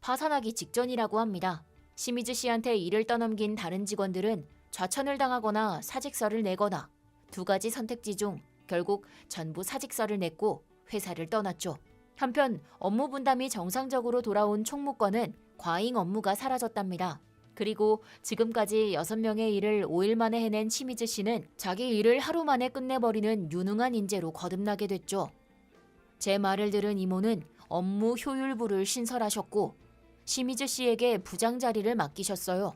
파산하기 직전이라고 합니다. 시미즈 씨한테 일을 떠넘긴 다른 직원들은 좌천을 당하거나 사직서를 내거나 두 가지 선택지 중 결국 전부 사직서를 냈고 회사를 떠났죠. 한편 업무 분담이 정상적으로 돌아온 총무과는 과잉 업무가 사라졌답니다. 그리고 지금까지 6명의 일을 5일 만에 해낸 시미즈 씨는 자기 일을 하루 만에 끝내버리는 유능한 인재로 거듭나게 됐죠. 제 말을 들은 이모는 업무 효율부를 신설하셨고 시미즈 씨에게 부장 자리를 맡기셨어요.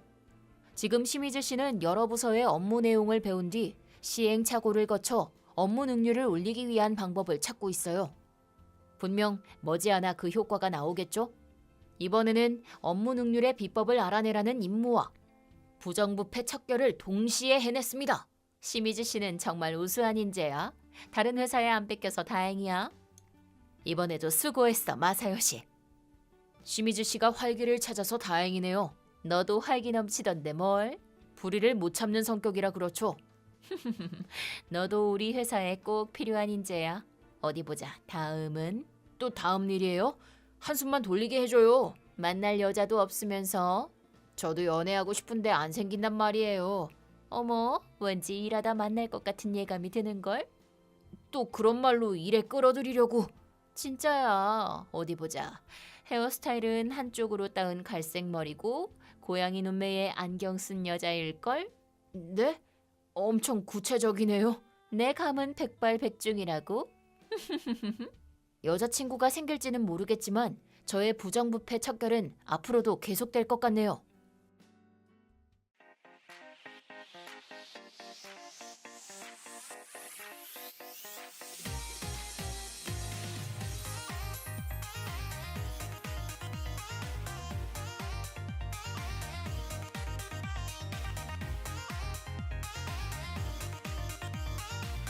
지금 시미즈 씨는 여러 부서의 업무 내용을 배운 뒤 시행착오를 거쳐 업무 능률을 올리기 위한 방법을 찾고 있어요. 분명 머지않아 그 효과가 나오겠죠? 이번에는 업무 능률의 비법을 알아내라는 임무와 부정부패 척결을 동시에 해냈습니다. 시미즈 씨는 정말 우수한 인재야. 다른 회사에 안 뺏겨서 다행이야. 이번에도 수고했어, 마사요시. 시미즈 씨가 활기를 찾아서 다행이네요. 너도 활기 넘치던데 뭘? 불의를 못 참는 성격이라 그렇죠. 너도 우리 회사에 꼭 필요한 인재야. 어디 보자. 다음은? 또 다음 일이에요? 한숨만 돌리게 해줘요. 만날 여자도 없으면서. 저도 연애하고 싶은데 안 생긴단 말이에요. 어머, 왠지 일하다 만날 것 같은 예감이 드는걸? 또 그런 말로 일에 끌어들이려고. 진짜야. 어디 보자. 헤어스타일은 한쪽으로 따은 갈색 머리고 고양이 눈매에 안경 쓴 여자일걸? 네? 엄청 구체적이네요. 내 감은 백발백중이라고. 여자친구가 생길지는 모르겠지만 저의 부정부패 척결은 앞으로도 계속될 것 같네요.